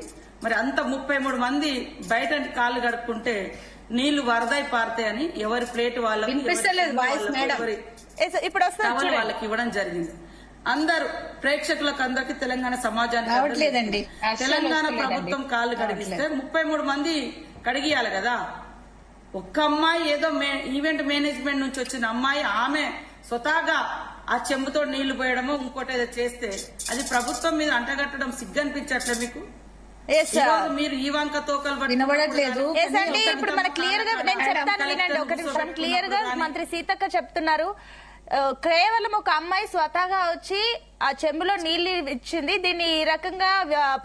మరి అంత 33 మంది బయట కాళ్ళు కడుక్కుంటే నీళ్లు వరదై పారుతాయని ఎవరి ప్లేట్ వాళ్ళకి వాళ్ళకి ఇవ్వడం జరిగింది. అందరు ప్రేక్షకులకు అందరికి తెలంగాణ సమాజానికి తెలంగాణ ప్రభుత్వం కాళ్ళు కడిగిస్తే 33 మంది కడిగియాలి కదా. ఒక్క అమ్మాయి ఏదో ఈవెంట్ మేనేజ్మెంట్ నుంచి వచ్చిన అమ్మాయి ఆమె స్వతహాగా ఆ చెంబుతో నీళ్లు పోయడమో ఇంకోటి ఏదో చేస్తే అది ప్రభుత్వం మీద అంటగట్టడం సిగ్గనిపించట్లే మీకు? మీరు ఈ వంక తోకలు వినబడట్లేదు. ఇప్పుడు మన క్లియర్ గా నేను చెప్తాను వినండి ఒక నిమిషం. క్లియర్ గా మంత్రి సీతక్క చెప్తున్నారు, కేవలం ఒక అమ్మాయి స్వతహాగా వచ్చి ఆ చెంబులో నీళ్లు ఇచ్చింది, దీన్ని ఈ రకంగా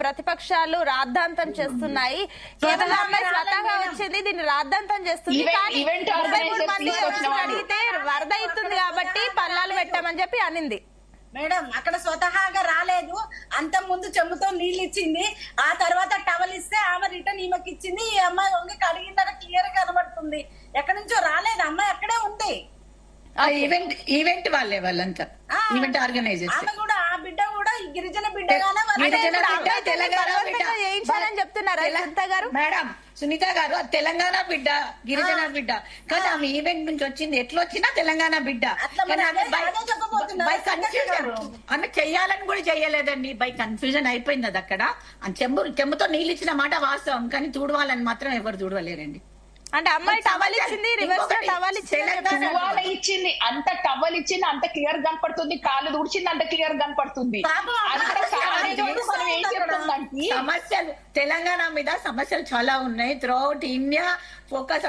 ప్రతిపక్షాలు రాద్ధాంతం చేస్తున్నాయి. కేవలం అమ్మాయి స్వతహాగా వచ్చింది, దీన్ని రాద్ధాంతం చేస్తుంది. కానీ 33 మంది అడిగితే వరద అవుతుంది కాబట్టి పల్లాలు పెట్టామని చెప్పి అనింది. మేడం అక్కడ స్వతహాగా రాలేదు, అంత ముందు చెంబుతో నీళ్ళు ఇచ్చింది, ఆ తర్వాత టవల్ ఇస్తే ఆమె రిటర్న్ ఈమెకి ఇచ్చింది. ఈ అమ్మాయి వంగి కడిగిందని క్లియర్ గా కనబడుతుంది. ఎక్కడి నుంచో రాలేదు, అమ్మాయి అక్కడే ఉంది. ఈవెంట్ వాళ్ళంతా ఈవెంట్ ఆర్గనైజర్స్. ఆమె కూడా ఆ బిడ్డ కూడా గిరిజన బిడ్డగానే చెప్తున్నారు మేడం. సునీత గారు అది తెలంగాణ బిడ్డ, గిరిజన బిడ్డ, కానీ ఆమె ఈవెంట్ నుంచి వచ్చింది, ఎట్లా వచ్చినా తెలంగాణ బిడ్డ. ఆమె చెయ్యాలని కూడా చెయ్యలేదండి, బై కన్ఫ్యూజన్ అయిపోయింది అది అక్కడ. చెంబుతో నీళ్ళు ఇచ్చిన మాట వాస్తవం, కానీ చూడవాలని మాత్రం ఎవరు చూడలేరండి. అంటే అమ్మాయి టవల్ ఇచ్చింది, రివర్స్ టవల్ ఇచ్చింది, అంత టవల్ ఇచ్చింది అంత క్లియర్ కనపడుతుంది, కాళ్ళు తుడిచింది అంత క్లియర్ కనపడుతుంది. సమస్యలు తెలంగాణ మీద సమస్యలు చాలా ఉన్నాయి. త్రూఅవుట్ ఇండియా ఫోకస్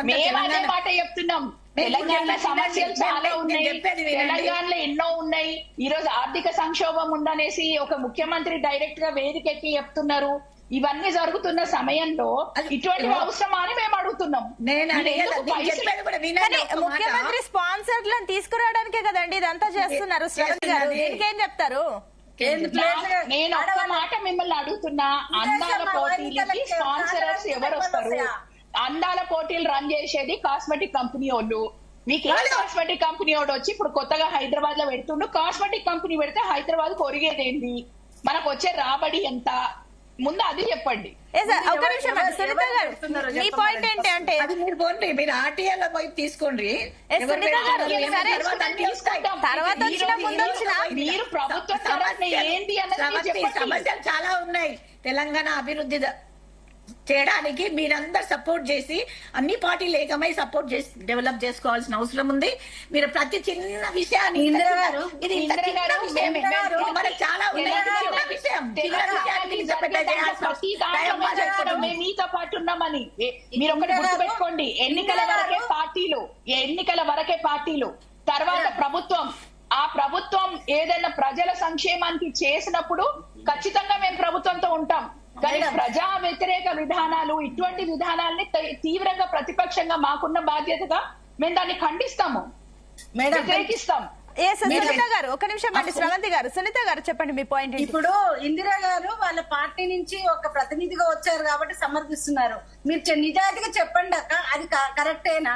మాట చెప్తున్నాం. తెలంగాణ సమస్యలు చాలా ఉన్నాయి, తెలంగాణలో ఎన్నో ఉన్నాయి. ఈ రోజు ఆర్థిక సంక్షోభం ఉందనేసి ఒక ముఖ్యమంత్రి డైరెక్ట్ గా వేదికెక్కి చెప్తున్నారు. ఇవన్నీ జరుగుతున్న సమయంలో ఇటువంటి అవసరమా అని మేము అడుగుతున్నాం. ముఖ్యమంత్రి స్పాన్సర్లను తీసుకురావడానికే కదండి ఇదంతా చేస్తున్నారు. దీనికేం చెప్తారు? నేను ఒక్క మాట మిమ్మల్ని అడుగుతున్నా, అందాల పోటీలకి స్పాన్సరర్స్ ఎవరు వస్తారు? అందాల పోటీలు రన్ చేసేది కాస్మెటిక్ కంపెనీ వాళ్ళు. మీకు ఏ కాస్మెటిక్ కంపెనీ వాడు వచ్చి ఇప్పుడు కొత్తగా హైదరాబాద్ లో పెడుతుండు, కాస్మెటిక్ కంపెనీ పెడితే హైదరాబాద్ కొరిగేదేంటి, మనకు వచ్చే రాబడి ఎంత, ముందు అది చెప్పండి. ఒక నిమిషం సునీత గారు, మీ పాయింట్ ఏంటి అంటే మీరు ఆర్టీఐలో పోయి తీసుకోండి, తర్వాత వచ్చిన ముందు వచ్చిన మీరు ప్రభుత్వం ఏంటి అన్నది సమస్యలు చాలా ఉన్నాయి. తెలంగాణ అభివృద్ధి చేయడానికి మీరందరూ సపోర్ట్ చేసి అన్ని పార్టీలు ఏకమై సపోర్ట్ చేసి డెవలప్ చేసుకోవాల్సిన అవసరం ఉంది. మీరు ప్రతి చిన్న విషయాన్ని మీతో పాటు ఉన్నామని మీరు ఒకటి గుర్తుపెట్టుకోండి. ఎన్నికల వరకే పార్టీలు, తర్వాత ప్రభుత్వం. ఆ ప్రభుత్వం ఏదైనా ప్రజల సంక్షేమానికి చేసినప్పుడు ఖచ్చితంగా మేము ప్రభుత్వంతో ఉంటాం. కానీ ప్రజా వ్యతిరేక విధానాలు, ఇటువంటి విధానాల్ని తీవ్రంగా ప్రతిపక్షంగా మాకున్న బాధ్యతగా మేము దాన్ని ఖండిస్తాము, వ్యతిరేకిస్తాం. సునీత గారు ఒక నిమిషం అండి. శ్రవంతి గారు, సునీత గారు చెప్పండి మీ పాయింట్. ఇప్పుడు ఇందిరా గారు వాళ్ళ పార్టీ నుంచి ఒక ప్రతినిధిగా వచ్చారు కాబట్టి సమర్థిస్తున్నారు. మీరు నిజాయితీగా చెప్పండి అక్క, అది కరెక్టేనా?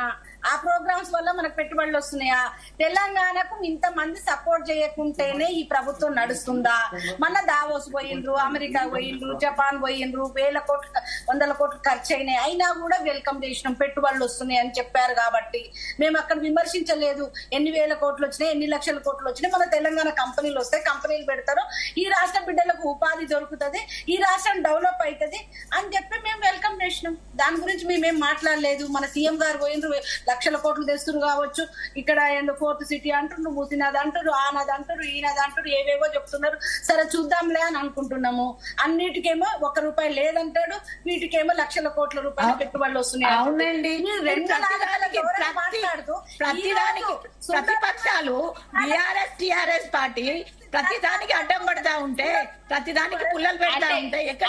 ఆ ప్రోగ్రామ్స్ వల్ల మనకు పెట్టుబడులు వస్తున్నాయా? తెలంగాణకు ఇంతమంది సపోర్ట్ చేయకుంటేనే ఈ ప్రభుత్వం నడుస్తుందా? మన దావోస్ పోయిండ్రు, అమెరికా పోయిండ్రు, జపాన్ పోయిండ్రు, 1,000 కోట్లు 100 కోట్లు ఖర్చు అయినాయి, అయినా కూడా వెల్కమ్ చేసినాం, పెట్టుబడులు వస్తున్నాయి అని చెప్పారు కాబట్టి మేము అక్కడ విమర్శించలేదు. ఎన్ని 1,000 కోట్లు వచ్చినాయి, ఎన్ని లక్షల కోట్లు వచ్చినాయి, మన తెలంగాణ కంపెనీలు వస్తాయి, కంపెనీలు పెడతారు, ఈ రాష్ట్ర బిడ్డలకు ఉపాధి దొరుకుతుంది, ఈ రాష్ట్రం డెవలప్ అవుతుంది అని చెప్పి మేము వెల్కమ్ చేసినాం. దాని గురించి మేమేం మాట్లాడలేదు. మన సీఎం గారు పోయిండ్రు, లక్షల కోట్లు తెస్తున్నారు కావచ్చు, ఇక్కడ ఏందో 4th సిటీ అంటున్నారు, మూసినది అంటారు, ఆ నది అంటారు, ఈ నది అంటారు, ఏవేవో చెప్తున్నారు. సరే చూద్దాంలే అని అనుకుంటున్నాము. అన్నిటికేమో ₹1 లేదంటాడు, వీటికేమో లక్షల కోట్ల రూపాయలు పెట్టుబడులు వస్తున్నాయి. అవునండి, ప్రతిదానికి ప్రతిపక్షాలు బీఆర్ఎస్ టీఆర్ఎస్ పార్టీ ప్రతిదానికి అడ్డం పడతా ఉంటే, ప్రతిదానికి పుల్లలు పెడతా ఉంటే ఎక్కడ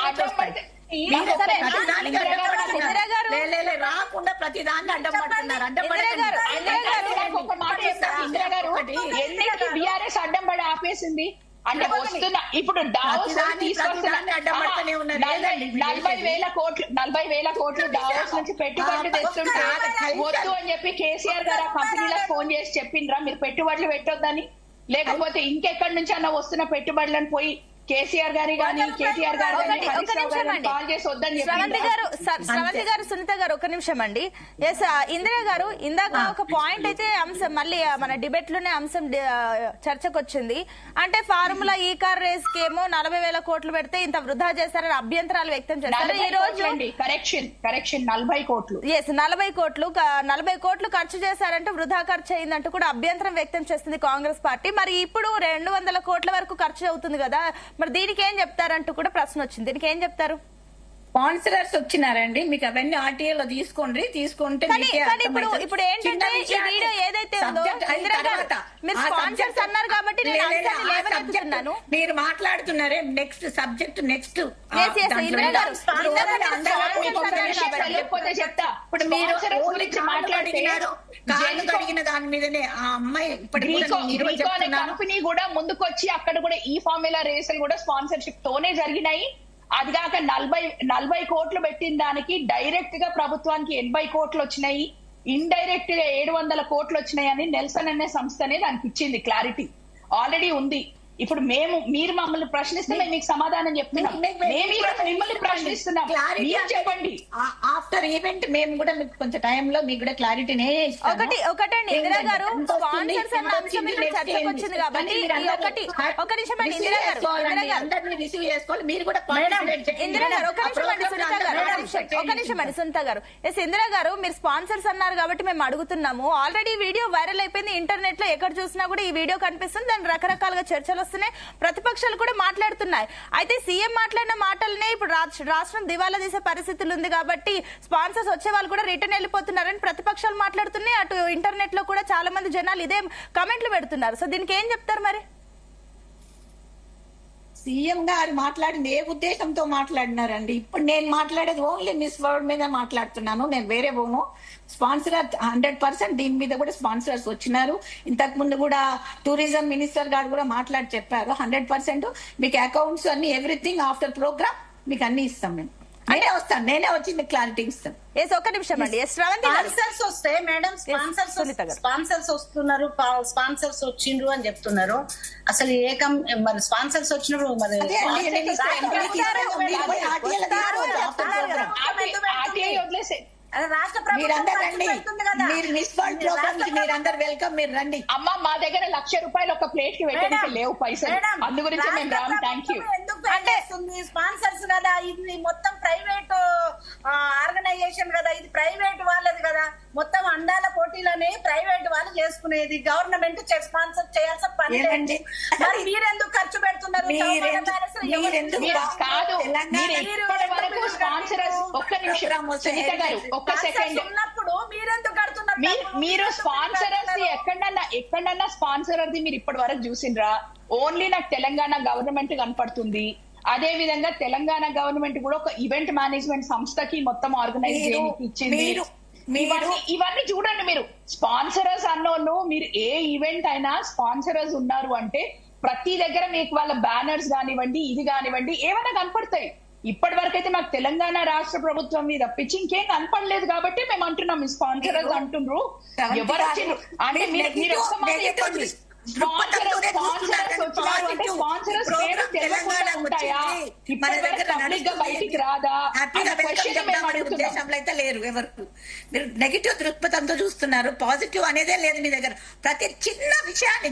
ప్రతిదానికి అడ్డం పడుతున్నారు. రాకుండా ప్రతిదాన్ని అడ్డం పడుతున్నారు. అడ్డం బీఆర్ఎస్ అడ్డం పడి ఆపేసింది అంటే వస్తున్నా ఇప్పుడు డావోస్ తీసుకొస్తున్నా 40,000 కోట్లు డావోస్ నుంచి పెట్టుబడులు తెస్తుంటే వద్దు అని చెప్పి కేసీఆర్ గారు ఆ కంపెనీలకు ఫోన్ చేసి చెప్పిండ్రా మీరు పెట్టుబడులు పెట్టొద్దని? లేకపోతే ఇంకెక్కడి నుంచి అన్న వస్తున్న పెట్టుబడులను పోయి కేసీఆర్ గారి కానీ కేటీఆర్ గారు కాల్ చేసి వద్దని శ్రవంతి గారు, సునీత గారు ఒక నిమిషం అండి. ఎస్ ఇందిరా గారు, ఇందాక ఒక పాయింట్ అయితే అంశం మళ్ళీ మన డిబేట్ లోనే అంశం చర్చకు వచ్చింది. అంటే ఫార్ములా ఈ కార్ రేస్ కేమో 40,000 కోట్లు పెడితే ఇంత వృధా చేశారని అభ్యంతరాలు వ్యక్తం చేస్తారు. ఈ రోజు కరెక్షన్ 40 కోట్లు, ఎస్ 40 కోట్లు ఖర్చు చేశారంటే వృధా ఖర్చు అయిందంటూ కూడా అభ్యంతరం వ్యక్తం చేస్తుంది కాంగ్రెస్ పార్టీ. మరి ఇప్పుడు 200 కోట్ల వరకు ఖర్చు అవుతుంది కదా, మరి దీనికి ఏం చెప్తారంటూ కూడా ప్రశ్న వచ్చింది. దీనికి ఏం చెప్తారు? స్పాన్సరర్స్ వచ్చినారండి, మీకు అవన్నీ ఆర్టీఏలో తీసుకుంటే ఇప్పుడు ఏంటంటే ఈ వీడియో ఏదైతే ఉందో మీరు స్పాన్సర్స్ అన్నారు కాబట్టి నేను అంశాన్ని లేవనెత్తుతున్నాను. మీరు మాట్లాడుతున్నారే నెక్స్ట్ సబ్జెక్ట్ నెక్స్ట్ చెప్తా. ఇప్పుడు మీరు మాట్లాడినారు కాళ్ళు కడిగిన దాని మీదనే ఆ అమ్మాయి కంపెనీ కూడా ముందుకొచ్చి అక్కడ కూడా ఈ ఫార్ములా రేసులు కూడా స్పాన్సర్షిప్ తోనే జరిగినాయి. అది కాక 40 కోట్లు పెట్టిన దానికి డైరెక్ట్ గా ప్రభుత్వానికి 80 కోట్లు వచ్చినాయి, ఇండైరెక్ట్ గా 700 కోట్లు వచ్చినాయి అని నెల్సన్ అనే సంస్థనే దానికి ఇచ్చింది. క్లారిటీ ఆల్రెడీ ఉంది. ఇప్పుడు మీరు మమ్మల్ని ప్రశ్నిస్తే మేము మీకు సమాధానం చెప్తున్నాం. మిమ్మల్ని ప్రశ్నిస్తున్నాం, చెప్పండి. ఆఫ్టర్ ఈవెంట్ మేము కూడా మీకు కొంచెం టైంలో మీకు కూడా క్లారిటీనే ఒకటండి ఇందిరా గారు, స్పాన్సర్స్ అన్న అంశం ఇక్కడ చర్చకు వచ్చింది కాబట్టి ఒక నిమిషం అండి ఇందిరా గారు, అందరినీ రిసీవ్ చేసుకోవాలి. మీరు కూడా ఇందిరా గారు ఒక నిమిషం అండి, సునీత గారు ఒక నిమిషం అండి, సునీత గారు. ఎస్ ఇందిరా గారు, మీరు స్పాన్సర్స్ అన్నారు కాబట్టి మేము అడుగుతున్నాము. ఆల్రెడీ వీడియో వైరల్ అయిపోయింది, ఇంటర్నెట్ లో ఎక్కడ చూసినా కూడా ఈ వీడియో కనిపిస్తుంది. దాని రకరకాలుగా చర్చలు వస్తున్నాయి, ప్రతిపక్షాలు కూడా మాట్లాడుతున్నాయి. అయితే సీఎం మాట్లాడిన మాటలనే ఇప్పుడు రాష్ట్రం దివాలా తీసే పరిస్థితులు ఉంది కాబట్టి స్పాన్సర్స్ వచ్చే వాళ్ళు కూడా రిటర్న్ వెళ్ళిపోతున్నారని ప్రతిపక్షాలు మాట్లాడుతున్నాయి. అటు ఇంటర్నెట్ లో కూడా చాలా మంది జనాలు ఇదే కామెంట్లు పెడుతున్నారు. సో దీనికి ఏం చెప్తారు మరి? సీఎం గారు మాట్లాడింది ఏ ఉద్దేశంతో మాట్లాడినారండి? ఇప్పుడు నేను మాట్లాడేది ఓన్లీ మిస్ వరల్డ్ మీద మాట్లాడుతున్నాను, నేను వేరే పోను. స్పాన్సర్ 100% దీని మీద కూడా స్పాన్సర్స్ వచ్చినారు. ఇంతకు ముందు కూడా టూరిజం మినిస్టర్ గారు కూడా మాట్లాడి చెప్పారు 100% మీకు అకౌంట్స్ అన్ని ఎవ్రీథింగ్ ఆఫ్టర్ ప్రోగ్రామ్ మీకు అన్ని ఇస్తాం. మేము నేనే వచ్చి మీకు క్లారిటీ ఇస్తాను. ఒక నిమిషం అండి. స్పాన్సర్స్ వస్తే మేడం స్పాన్సర్స్ వస్తున్నారు, స్పాన్సర్స్ వచ్చిండ్రు అని చెప్తున్నారు. అసలు మరి స్పాన్సర్స్ వచ్చినారు మరి రాష్ట్ర మీరందరూ వెల్కమ్, మీరు రండి. అమ్మ మా దగ్గర ₹1,00,000 ఒక ప్లేట్ కి పెట్టడానికి లేవు పైసలు, అందు గురించి మేము రాము. Thank you. అంటే స్పాన్సర్స్ కదా, ఇది మొత్తం ప్రైవేట్ ఆర్గనైజేషన్ కదా, ఇది ప్రైవేట్ వాళ్ళది కదా, మొత్తం అందాల పోటీలని ప్రైవేట్ వాళ్ళు చేసుకునేది, గవర్నమెంట్ స్పాన్సర్ చేయాల్సిన పని లేదండి. మరి మీరెందుకు ఖర్చు పెడుతున్నారు? కాదు, స్పాన్సరర్స్ ఒక్క నిమిషం సునీత గారు, ఒక్క సెకండ్. ఉన్నప్పుడు మీరెందుకు కడుతున్నారు? మీరు స్పాన్సరర్స్ ఎక్కడన్నా స్పాన్సరర్ది మీరు ఇప్పటి వరకు చూసిండ్రా? ఓన్లీ నాకు తెలంగాణ గవర్నమెంట్ కనపడుతుంది. అదే విధంగా తెలంగాణ గవర్నమెంట్ కూడా ఒక ఈవెంట్ మేనేజ్మెంట్ సంస్థకి మొత్తం ఆర్గనైజ్ చేయడానికి ఇచ్చింది. ఇవన్నీ చూడండి. మీరు స్పాన్సరర్స్ అన్నోళ్ళు, మీరు ఏ ఈవెంట్ అయినా స్పాన్సరర్స్ ఉన్నారు అంటే ప్రతి దగ్గర మీకు వాళ్ళ బ్యానర్స్ కానివ్వండి, ఇది కానివ్వండి, ఏమైనా కనపడతాయి. ఇప్పటి వరకు అయితే మాకు తెలంగాణ రాష్ట్ర ప్రభుత్వం మీద తప్పించి ఇంకేం కనపడలేదు కాబట్టి మేము అంటున్నాం. మీ స్పాన్సరర్స్ అంటున్నారు, ఎవరు వచ్చిండ్రు అంటే మీరు ఒక్క మాట చెప్పండి. బయటికి రాదా ఉద్దేశంలో అయితే లేరు ఎవరు. మీరు నెగిటివ్ దృక్పథంతో చూస్తున్నారు, పాజిటివ్ అనేదే లేదు మీ దగ్గర. ప్రతి చిన్న విషయాన్ని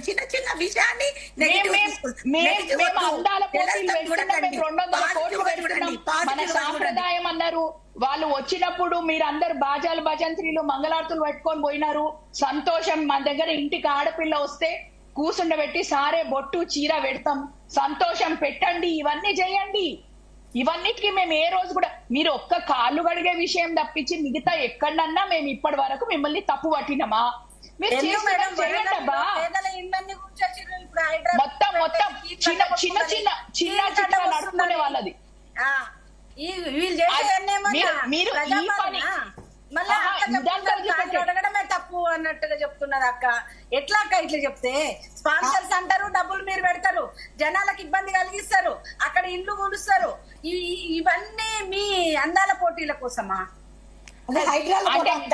సాంప్రదాయం అన్నారు, వాళ్ళు వచ్చినప్పుడు మీరు అందరు బాజాలు భజంత్రీలు మంగళార్తులు పట్టుకొని పోయినారు, సంతోషం. మా దగ్గర ఇంటికి ఆడపిల్ల వస్తే కూసుండబెట్టి సారే బొట్టు చీర పెడతాం, సంతోషం పెట్టండి, ఇవన్నీ చేయండి. ఇవన్నిటికీ మేము ఏ రోజు కూడా మీరు ఒక్క కాళ్ళు కడిగే విషయం తప్పించి మిగతా ఎక్కడన్నా మేము ఇప్పటి వరకు మిమ్మల్ని తప్పు పట్టినమా? మీరు చేయండి అబ్బా. మొత్తం చిన్న చిన్న చిన్న చిన్న చిన్న నడుపుకునే వాళ్ళది. మీరు ఈ పని అడగడమే తప్పు అన్నట్టుగా చెప్తున్నారు అక్క. ఎట్లా అక్క ఇట్లా చెప్తే? స్పాన్సర్స్ అంటారు, డబ్బులు మీరు పెడతారు, జనాలకు ఇబ్బంది కలిగిస్తారు, అక్కడ ఇల్లు కూలుస్తారు. ఇవన్నీ మీ అందాల పోటీల కోసమా?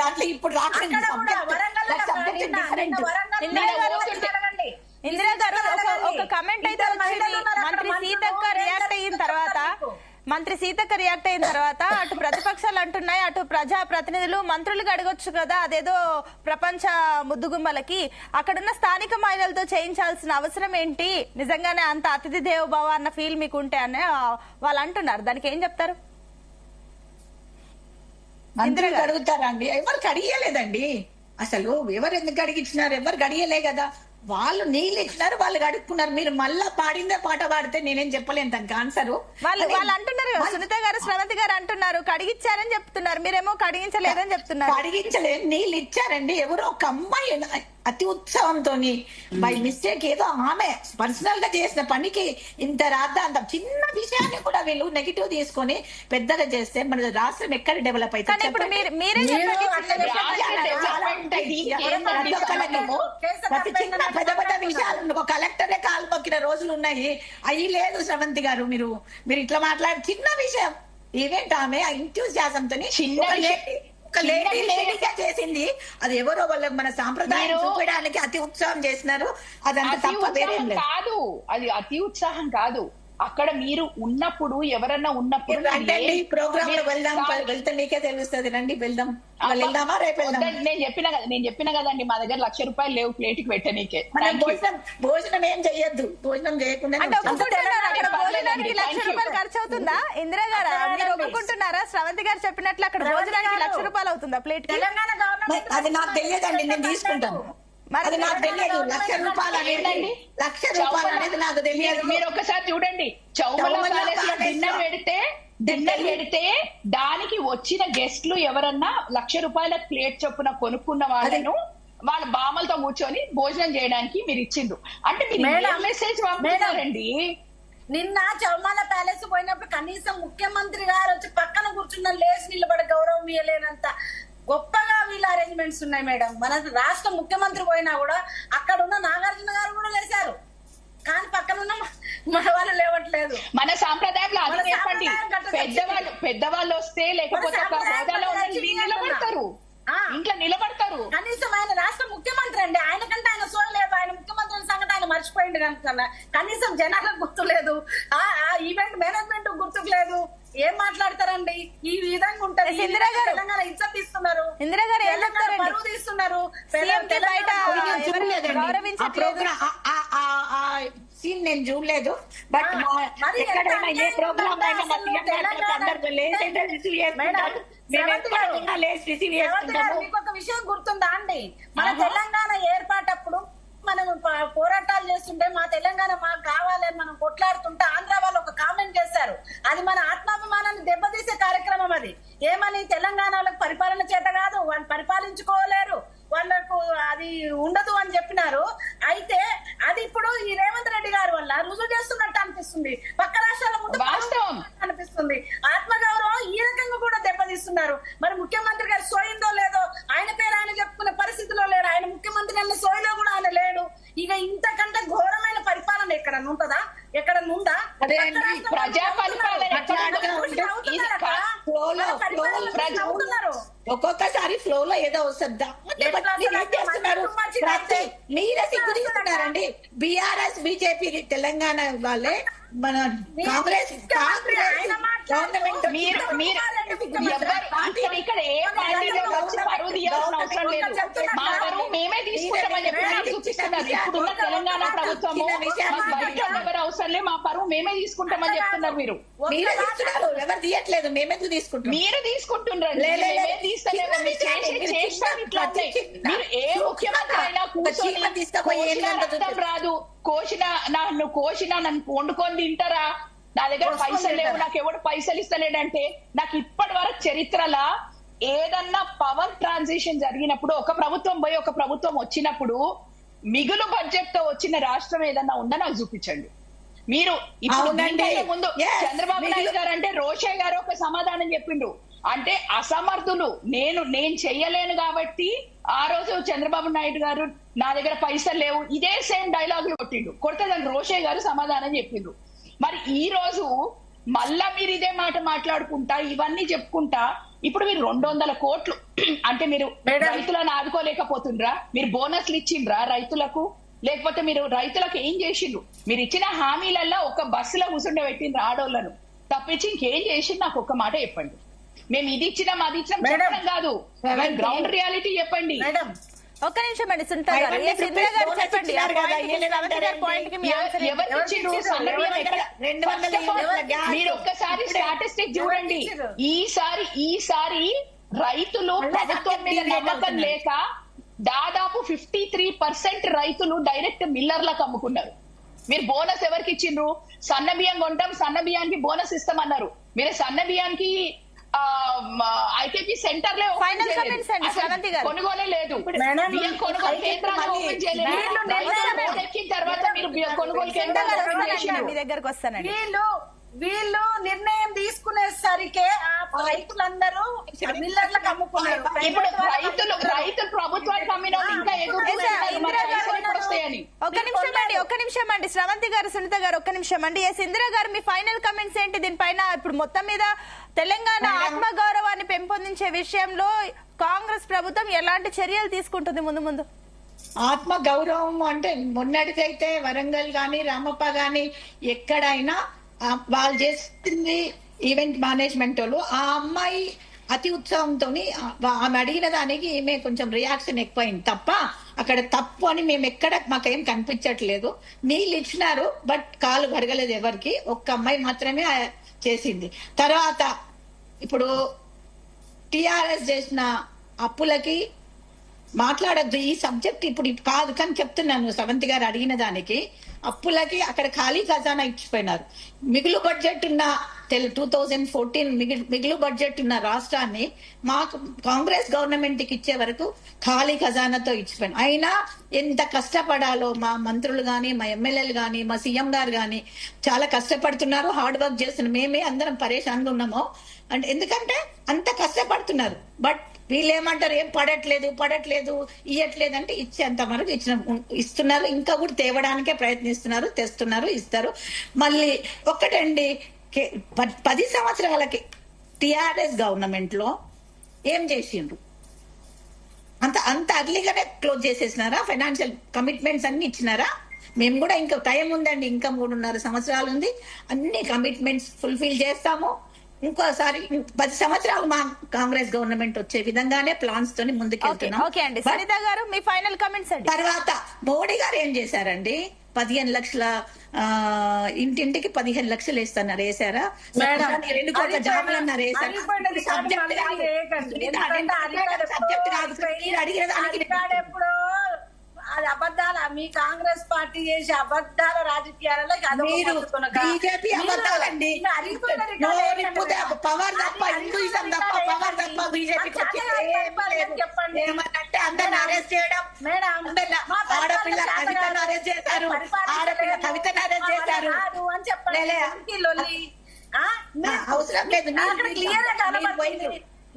దాంట్లో ఇప్పుడు ఇందిరా గారు ఒక కమెంట్ అయితే వచ్చింది. మంత్రి సీతక్క రియాక్ట్ అయిన తర్వాత అటు ప్రతిపక్షాలు అంటున్నాయి, అటు ప్రజా ప్రతినిధులు మంత్రులకు అడగొచ్చు కదా అదేదో ప్రపంచ ముద్దుగుమ్మలకి, అక్కడున్న స్థానిక మహిళలతో చేయించాల్సిన అవసరం ఏంటి, నిజంగానే అంత అతిథి దేవోభవ అన్న ఫీల్ మీకు ఉంటే అని వాళ్ళు అంటున్నారు. దానికి ఏం చెప్తారు? మంత్రులు అడుగుతారండి, ఎవరు కడిగలేదండి. అసలు ఎవరు ఎందుకు అడిగించినారు? ఎవరు కడిగలే కదా. వాళ్ళు నీళ్ళు ఇచ్చినారు, వాళ్ళు కడుక్కున్నారు. మీరు మళ్ళా పాడిందే పాట పాడితే నేనేం చెప్పలేను దానికి ఆన్సర్. వాళ్ళు అంటున్నారు, సునీత గారు శ్రవంతి గారు అంటున్నారు కడిగించారని చెప్తున్నారు, మీరేమో కడిగించలేదని చెప్తున్నారు. కడిగించలేదు, నీళ్ళు ఇచ్చారండి. ఎవరో ఒక అమ్మాయి అతి ఉత్సాహంతో బై మిస్టేక్ ఏదో ఆమె పర్సనల్ గా చేసిన పనికి ఇంత రాద్దాంతం చిన్న విషయాన్ని కూడా వీళ్ళు నెగిటివ్ తీసుకొని పెద్దగా చేస్తే మన రాష్ట్రం ఎక్కడ డెవలప్ అవుతుంది? ప్రతి చిన్న పెద్ద పెద్ద విషయాలు ఒక కలెక్టరే కాలు మొక్కిన రోజులు ఉన్నాయి. అవి లేదు శ్రవంతి గారు, మీరు ఇట్లా మాట్లాడి చిన్న విషయం ఈవెంట్ ఆమె ఎంతూజియాజంతో ఒక లేడీగా చేసింది. అది ఎవరో వాళ్ళకి మన సాంప్రదాయం చూపించడానికి అతి ఉత్సాహం చేసినారు. అదంతా తప్ప వేరేం లేదు. కాదు, అది అతి ఉత్సాహం కాదు. అక్కడ మీరు ఉన్నప్పుడు ఎవరన్నా ఉన్నప్పుడు ప్రోగ్రామ్ లో వెళ్తే నీకే తెలుస్తుంది. రండి వెళ్దాం, వెళ్దామా రేపు వెళ్దాం. నేను చెప్పిన కదండి, మా దగ్గర ₹1,00,000 లేవు ప్లేట్ కి పెట్టనీకే. భోజనం ఏం చెయ్యొద్దు, భోజనం చేయకుండా భోజనానికి ₹1,00,000 ఖర్చు అవుతుందా? ఇందిరా గారు మీరు ఒప్పుకుంటున్నారా? శ్రవంతి గారు చెప్పినట్లు అక్కడ భోజనానికి ₹1,00,000 అవుతుందా ప్లేట్ కి? అది నాకు తెలియదండి, నేను తీసుకుంటాను. అది నాకు తెలియదు. ₹1,00,000 అనేది ₹1,00,000 అనేది నాకు తెలియదు. మీరు ఒకసారి చూడండి, చౌమల ప్యాలెస్ లో డిన్నర్ పెడితే దానికి వచ్చిన గెస్ట్లు ఎవరన్నా ₹1,00,000 ప్లేట్ చొప్పున కొనుక్కున్న వాళ్ళను వాళ్ళ బామలతో కూర్చొని భోజనం చేయడానికి మీరు ఇచ్చిండ్రు. అంటే మీరు మెసేజ్ పంపించారండి. నిన్న చౌమాల ప్యాలెస్ పోయినప్పుడు కనీసం ముఖ్యమంత్రి గారు వచ్చి పక్కన కూర్చున్న లేచి నిలబడి గౌరవం ఇవ్వలేనంత గొప్పగా వీళ్ళ అరేంజ్మెంట్స్ ఉన్నాయి మేడం. మన రాష్ట్ర ముఖ్యమంత్రి పోయినా కూడా అక్కడ ఉన్న నాగార్జున గారు కూడా లేచారు, కానీ పక్కన ఉన్న మన వాళ్ళు లేవట్లేదు. మన సాంప్రదాయంలో అది చెప్పండి, పెద్దవాళ్ళు వస్తే లేకపోతే ఒక హోదాలో నిలబడతారు, ఇంట్లో నిలబడతారు. కనీసం ఆయన రాష్ట్ర ముఖ్యమంత్రి అండి, ఆయన కంటే ఆయన సోల్ లేదు. ఆయన ముఖ్యమంత్రి సంగతి ఆయన మర్చిపోయింది కనుక కనీసం జనాలకు గుర్తు లేదు, ఆ ఈవెంట్ మేనేజ్మెంట్ గుర్తుకు లేదు. ఏం మాట్లాడతారండి? ఈ విధంగా ఉంటది. తెలంగాణ ఇజ్జత్ తీస్తున్నారు, పరువు తీస్తున్నారు. సీన్ నేను చూడలేదు, బట్ ఎక్కడైనా ఏ ప్రోగ్రామ్ అయినా మీకు ఒక విషయం గుర్తుందా అండి? మన తెలంగాణ ఏర్పాటప్పుడు మనం పోరాటాలు చేస్తుంటే మా తెలంగాణ మాకు కావాలని మనం కొట్లాడుతుంటే ఆంధ్ర వాళ్ళు ఒక కామెంట్ చేశారు. అది మన ఆత్మాభిమానాన్ని దెబ్బతీసే కార్యక్రమం. అది ఏమని? తెలంగాణలకు పరిపాలన చేత కాదు, వాళ్ళు పరిపాలించుకోలేరు, వాళ్ళకు అది ఉండదు అని చెప్పినారు. అయితే అది ఇప్పుడు ఈ రేవంత్ రెడ్డి గారి వల్ల రుజువు చేస్తున్నట్టు అనిపిస్తుంది. పక్క రాష్ట్రాల ముందు అనిపిస్తుంది. ఆత్మగౌరవం ఈ రకంగా కూడా దెబ్బతీస్తున్నారు. మరి ముఖ్యమంత్రి గారు సోయిందో లేదో, ఆయన పేరు ఆయన చెప్పుకునే పరిస్థితిలో లేడు. ఆయన ముఖ్యమంత్రి అన్న సోయిలో కూడా ఆయన లేడు. ఇక ఇంతకంటే ఘోరమైన పరిపాలన ఎక్కడ ఉంటదా? ఎక్కడ ఉందా? ప్రజా పరిపాలన ఒక్కొక్కసారి ఫ్లో లో ఏదో వస్తుందా? మీరే సిగ్గు తీసుకున్నారండి. బీఆర్ఎస్ బీజేపీ తెలంగాణ వాళ్ళే మన కాంగ్రెస్ గవర్నమెంట్ ఇక్కడ ఏ పార్టీలో వచ్చి పరువు తీయాల్సిన అవసరం లేదు. మా పరువు మేమే తీసుకుంటామని చెప్పి చూపిస్తున్నారు. ఇప్పుడున్న తెలంగాణ ప్రభుత్వము బయట ఎవరు అవసరం తీస్తారులే, మా పరువు మేమే తీసుకుంటామని చెప్తున్నారు మీరు. మీరే తీస్తున్నారు, ఎవరు తీయట్లేదు, మేమెందుకు తీసుకుంటాం? మీరు తీసుకుంటున్నారు. మీరు ఏ ముఖ్యమంత్రి అయినా రాదు, కోసిన నన్ను వండుకొని తింటారా, నా దగ్గర పైసలు లేవు, నాకు ఎవడు పైసలు ఇస్తలేడంటే, నాకు ఇప్పటి వరకు చరిత్రలా ఏదన్నా పవర్ ట్రాన్సిషన్ జరిగినప్పుడు ఒక ప్రభుత్వం పోయి ఒక ప్రభుత్వం వచ్చినప్పుడు మిగులు బడ్జెట్ తో వచ్చిన రాష్ట్రం ఏదన్నా ఉందా నాకు చూపించండి. మీరు ఇప్పుడు ముందు చంద్రబాబు నాయుడు గారు అంటే రోషే గారు ఒక సమాధానం చెప్పిండు, అంటే అసమర్థులు, నేను చెయ్యలేను కాబట్టి ఆ రోజు చంద్రబాబు నాయుడు గారు నా దగ్గర పైసలు లేవు, ఇదే సేమ్ డైలాగులు కొడితే దానికి రోషే గారు సమాధానం చెప్పిండు. మరి ఈ రోజు మళ్ళా మీరు ఇదే మాట మాట్లాడుకుంటా ఇవన్నీ చెప్పుకుంటా ఇప్పుడు మీరు 200 కోట్లు అంటే మీరు రైతులను ఆదుకోలేకపోతుండ్రా? మీరు బోనస్లు ఇచ్చిండ్రా రైతులకు? లేకపోతే మీరు రైతులకు ఏం చేసిండ్రు? మీరు ఇచ్చిన హామీలల్లో ఒక బస్సులో కూర్చుండే పెట్టిండ్రు ఆడోళ్లను తప్పించి ఇంకేం చేసిండ్రు? నాకు ఒక్క మాట చెప్పండి. మేము ఇది ఇచ్చినాం అది ఇచ్చినాం చెప్పడం కాదు, గ్రౌండ్ రియాలిటీ చెప్పండి. ఒక్క నిమిషం అండి సునీత గారు, చెప్పండి. మీరు ఒక్కసారి స్టాటిస్టిక్ చూడండి. ఈసారి రైతులు ప్రభుత్వం మీద నమ్మకం లేక దాదాపు 53% రైతులు డైరెక్ట్ మిల్లర్లకు అమ్ముకున్నారు. మీరు బోనస్ ఎవరికి ఇచ్చిండ్రు? సన్న బియ్యం కొంటాం, సన్న బియ్యానికి బోనస్ ఇస్తామన్నారు. మీరు సన్న బియ్యానికి ఐకేపీ సెంటర్ కొనుగోలే లేదు, బియ్యం కొనుగోలు కేంద్రాలు ఓపెన్ చేయలేదు. ఎక్కిన తర్వాత మీరు కొనుగోలు కేంద్రాలు మీ దగ్గరకు వస్తానండి. వీళ్ళు నిర్ణయం తీసుకునేసరికి రైతులందరూ మిల్లర్లకు అమ్ముకున్నారు. ఇప్పుడు రైతులు ప్రభుత్వానికి అమ్మిన ఇంకా ఒక్క నిమిషం అండి శ్రవంతి గారు, సునీత గారు ఒక్క నిమిషం అండి. ఎస్ ఇందిరా గారు, మీ ఫైనల్ కమెంట్స్ ఏంటి దీనిపైన? ఇప్పుడు మొత్తం మీద తెలంగాణ ఆత్మగౌరవాన్ని పెంపొందించే విషయంలో కాంగ్రెస్ ప్రభుత్వం ఎలాంటి చర్యలు తీసుకుంటుంది ముందు? ఆత్మ గౌరవం అంటే మొన్నటికైతే వరంగల్ గాని రామప్ప గాని ఎక్కడైనా వాళ్ళు చేసింది ఈవెంట్ మేనేజ్మెంట్ వాళ్ళు, ఆ అమ్మాయి అతి ఉత్సాహంతో ఆమె అడిగిన దానికి ఈమె కొంచెం రియాక్షన్ ఎక్కువైంది తప్ప అక్కడ తప్పు అని మేము ఎక్కడ మాకేం కనిపించట్లేదు. నీళ్ళు ఇచ్చినారు బట్ కాలు కడగలేదు ఎవరికి, ఒక్క అమ్మాయి మాత్రమే చేసింది. తర్వాత ఇప్పుడు టిఆర్ఎస్ చేసిన అప్పులకి మాట్లాడద్దు, ఈ సబ్జెక్ట్ ఇప్పుడు కాదు కానీ చెప్తున్నాను. శ్రవంతి గారు అడిగిన దానికి అప్పులకి అక్కడ ఖాళీ ఖజానా ఇచ్చిపోయినారు. మిగులు బడ్జెట్ ఉన్న 2014 మిగులు బడ్జెట్ ఉన్న రాష్ట్రాన్ని మాకు కాంగ్రెస్ గవర్నమెంట్ కి ఇచ్చే వరకు ఖాళీ ఖజానాతో ఇచ్చిపోయినారు. అయినా ఎంత కష్టపడాలో మా మంత్రులు గాని, మా ఎమ్మెల్యేలు గాని, మా సీఎం గారు గాని చాలా కష్టపడుతున్నారు, హార్డ్ వర్క్ చేస్తున్నారు. మేమే అందరం పరేషాన్గా ఉన్నాము అంటే ఎందుకంటే అంత కష్టపడుతున్నారు. బట్ వీళ్ళు ఏమంటారు, ఏం పడట్లేదు ఇయ్యట్లేదు అంటే ఇచ్చేంత వరకు ఇస్తున్నారు, ఇంకా కూడా తేవడానికే ప్రయత్నిస్తున్నారు, తెస్తున్నారు, ఇస్తారు. మళ్ళీ ఒక్కటండి, 10 సంవత్సరాలకి టిఆర్ఎస్ గవర్నమెంట్ లో ఏం చేసిండ్రు? అంత అర్లీగానే క్లోజ్ చేసేసినారా? ఫైనాన్షియల్ కమిట్మెంట్స్ అన్ని ఇచ్చినారా? మేము కూడా ఇంకా టైం ఉందండి, ఇంకా 3.5 సంవత్సరాలు ఉంది, అన్ని కమిట్మెంట్స్ ఫుల్ఫిల్ చేస్తాము. ఇంకోసారి 10 సంవత్సరాలు మా కాంగ్రెస్ గవర్నమెంట్ వచ్చే విధంగానే ప్లాన్స్ తోని ముందుకెళ్తున్నాం. తర్వాత మోడీ గారు ఏం చేశారండి? 15 లక్షల ఇంటింటికి 15 లక్షలు వేస్తున్నారు, వేసారా? 2 కోట్ల జాబులు అన్నారు, వేసారా? సబ్జెక్ట్ కాదు, మీరు అడిగిన దానికి అది అబద్ధాల మీ కాంగ్రెస్ పార్టీ చేసే అబద్ధాల రాజకీయాలలో బీజేపీ అబద్ధాలండి. పవర్ తప్ప హిందూయిజం తప్ప పవర్ తప్ప బీజేపీకి చెప్పండి. ఏమనంటే అందరిని అరెస్ట్ చేయడం, ఆడపిల్ల కవితను అరెస్ట్ చేశారు, ఆడపిల్ల కవితను అరెస్ట్ చేశారు అని చెప్పండి. అవసరం లేదు.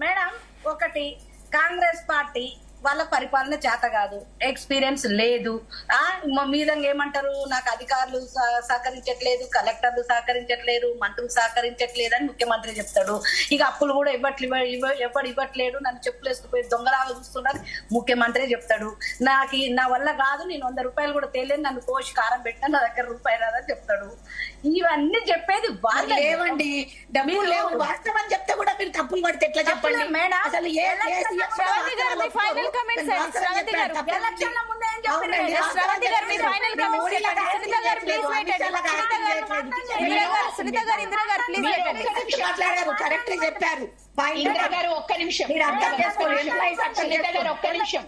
మేడం, ఒకటి కాంగ్రెస్ పార్టీ వాళ్ళ పరిపాలన చేత కాదు, ఎక్స్పీరియన్స్ లేదు. మీదంగా ఏమంటారు, నాకు అధికారులు సహకరించట్లేదు, కలెక్టర్లు సహకరించట్లేదు, మంత్రులు సహకరించట్లేదు అని ముఖ్యమంత్రి చెప్తాడు. ఇక అప్పులు కూడా ఎవరు ఇవ్వట్లేడు, నన్ను చెప్పులు వేసుకుపోయి దొంగలాగా చూస్తున్నారు ముఖ్యమంత్రి చెప్తాడు. నా వల్ల కాదు, నేను 100 రూపాయలు కూడా తేలేదు, నన్ను కోసి కారం పెట్టినా నా దగ్గర రూపాయి రాదని చెప్తాడు. ఇవన్నీ చెప్పేది వాళ్ళే. లేవండి, డబ్బులు లేవు. వాస్తవం చెప్తే కూడా మీరు తప్పులు పడితే ఎట్లా చెప్పండి మేడం? అసలు శ్రవంతి గారు మీ ఫైనల్ కమెంట్స్ అండి. శ్రవంతి గారు ఎలక్షన్ల ముందు ఏం చెప్పారు? శ్రవంతి గారు మీ ఫైనల్ కమెంట్స్ చెప్పండి. సునీత గారు ప్లీజ్ వెయిట్ అండి. సునీత గారు ఇందిరా గారు ప్లీజ్ వెయిట్ అండి. మాట్లాడారు, కరెక్ట్ చెప్పారు. ఇందిరా గారు ఒక్క నిమిషం, మీరు అర్థం చేసుకోండి. సునీత గారు ఒక్క నిమిషం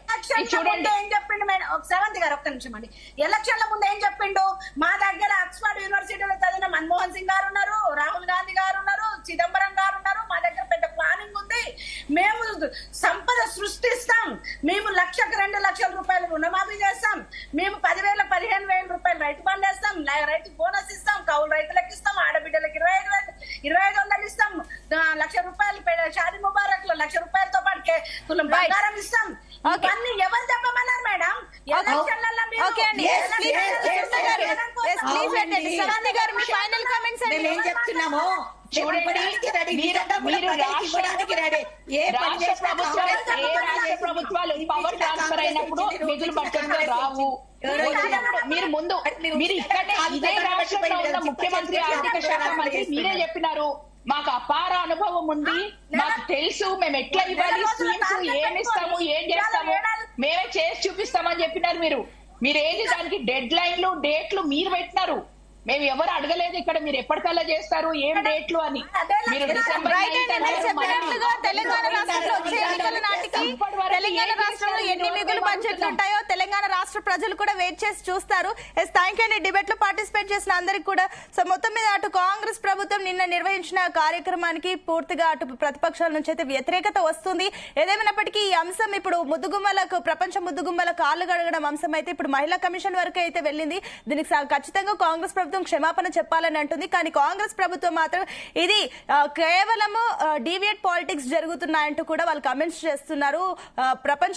చూడండి ఏం చెప్పిండు మేడం. శ్రవంతి గారు ఒక్క నిమిషం అండి. ఎలక్షన్ల ముందు ఏం చెప్పిండు? మా దగ్గర ఆక్స్ఫర్డ్ యూనివర్సిటీలో చదివిన మన్మోహన్ సింగ్ గారు ఉన్నారు, రాహుల్ గాంధీ గారు ఉన్నారు, చిదంబరం గారు ఉన్నారు. మా దగ్గర పెద్ద ప్లానింగ్ ఉంది, మేము సంపద సృష్టిస్తాం, మేము 1,00,000 2 లక్షల రుణమాఫీ చేస్తాం, మేము 10,000 15,000 రూపాయలు రైతు బంధు వేస్తాం, రైతు బోనస్ ఇస్తాం, కౌలు రైతులకు ఇస్తాం, ఆడబిడ్డలకు 25,000 ఇస్తాం, 1,00,000 రూపాయలు షాదీ ముబారక్ లో 1,00,000 రూపాయలతో పాటు తులం బంగారం ఇస్తాం. ఇవన్నీ ఎవరు చెప్పమన్నారు మేడం? ఎలక్షన్లలో మీరు ఓకే అండి. ప్లీజ్ వెయిట్ అండి. శ్రవంతి గారు మీ ఫైనల్ కమెంట్స్ అండి. ఏం చెప్తున్నామో చూడండి, రాష్ట్ర ప్రభుత్వాలు పవర్ ట్రాన్స్ఫర్ అయినప్పుడు మిగులు బడ్జెట్ రావు. మీరు ముందు మీరు ఇక్కడే ఇదే రాష్ట్రంలో ఉన్న ముఖ్యమంత్రి, ఆర్థిక శాఖ మంత్రి మీరే చెప్పినారు, మాకు అపార అనుభవం ఉంది, మాకు తెలుసు, మేము ఎట్లా ఇవ్వాలి, స్కీమ్స్ ఏమి ఇస్తాము, ఏం చేస్తాము, మేమే చేసి చూపిస్తామని చెప్పినారు. మీరు ఏంటి దానికి డెడ్ లైన్లు డేట్లు మీరు పెట్టినారు. మేము ఎవరు అడగలేదు ఇక్కడ మీరు ఎప్పటికల్లా చేస్తారు, ఏం డేట్లు అని. మీరు డిసెంబర్ చెప్పినట్లుగా తెలంగాణ రాష్ట్రంలో వచ్చే ఎన్నికల నాటికి తెలంగాణ రాష్ట్రంలో ఎన్ని మిగులు బడ్జెట్లు ఉంటాయో తెలంగాణ రాష్ట్ర ప్రజలు కూడా వెయిట్ చేసి చూస్తారు. థ్యాంక్ యూ అండి. డిబేట్ లో పార్టిసిపేట్ చేసిన అందరికి కూడా. సో మొత్తం మీద అటు కాంగ్రెస్ ప్రభుత్వం నిన్న నిర్వహించిన కార్యక్రమానికి పూర్తిగా అటు ప్రతిపక్షాల నుంచి అయితే వ్యతిరేకత వస్తుంది. ఏదేమైనప్పటికీ ఈ అంశం ఇప్పుడు ముద్దుగుమ్మలకు, ప్రపంచ ముద్దుగుమ్మల కాళ్ళు గడగడం అంశం అయితే ఇప్పుడు మహిళా కమిషన్ వరకు అయితే వెళ్ళింది. దీనికి ఖచ్చితంగా కాంగ్రెస్ ప్రభుత్వం క్షమాపణ చెప్పాలని అంటుంది. కానీ కాంగ్రెస్ ప్రభుత్వం మాత్రం ఇది కేవలము డీవియేట్ పాలిటిక్స్ జరుగుతున్నాయంటూ కూడా వాళ్ళు కమెంట్స్ చేస్తున్నారు. ప్రపంచ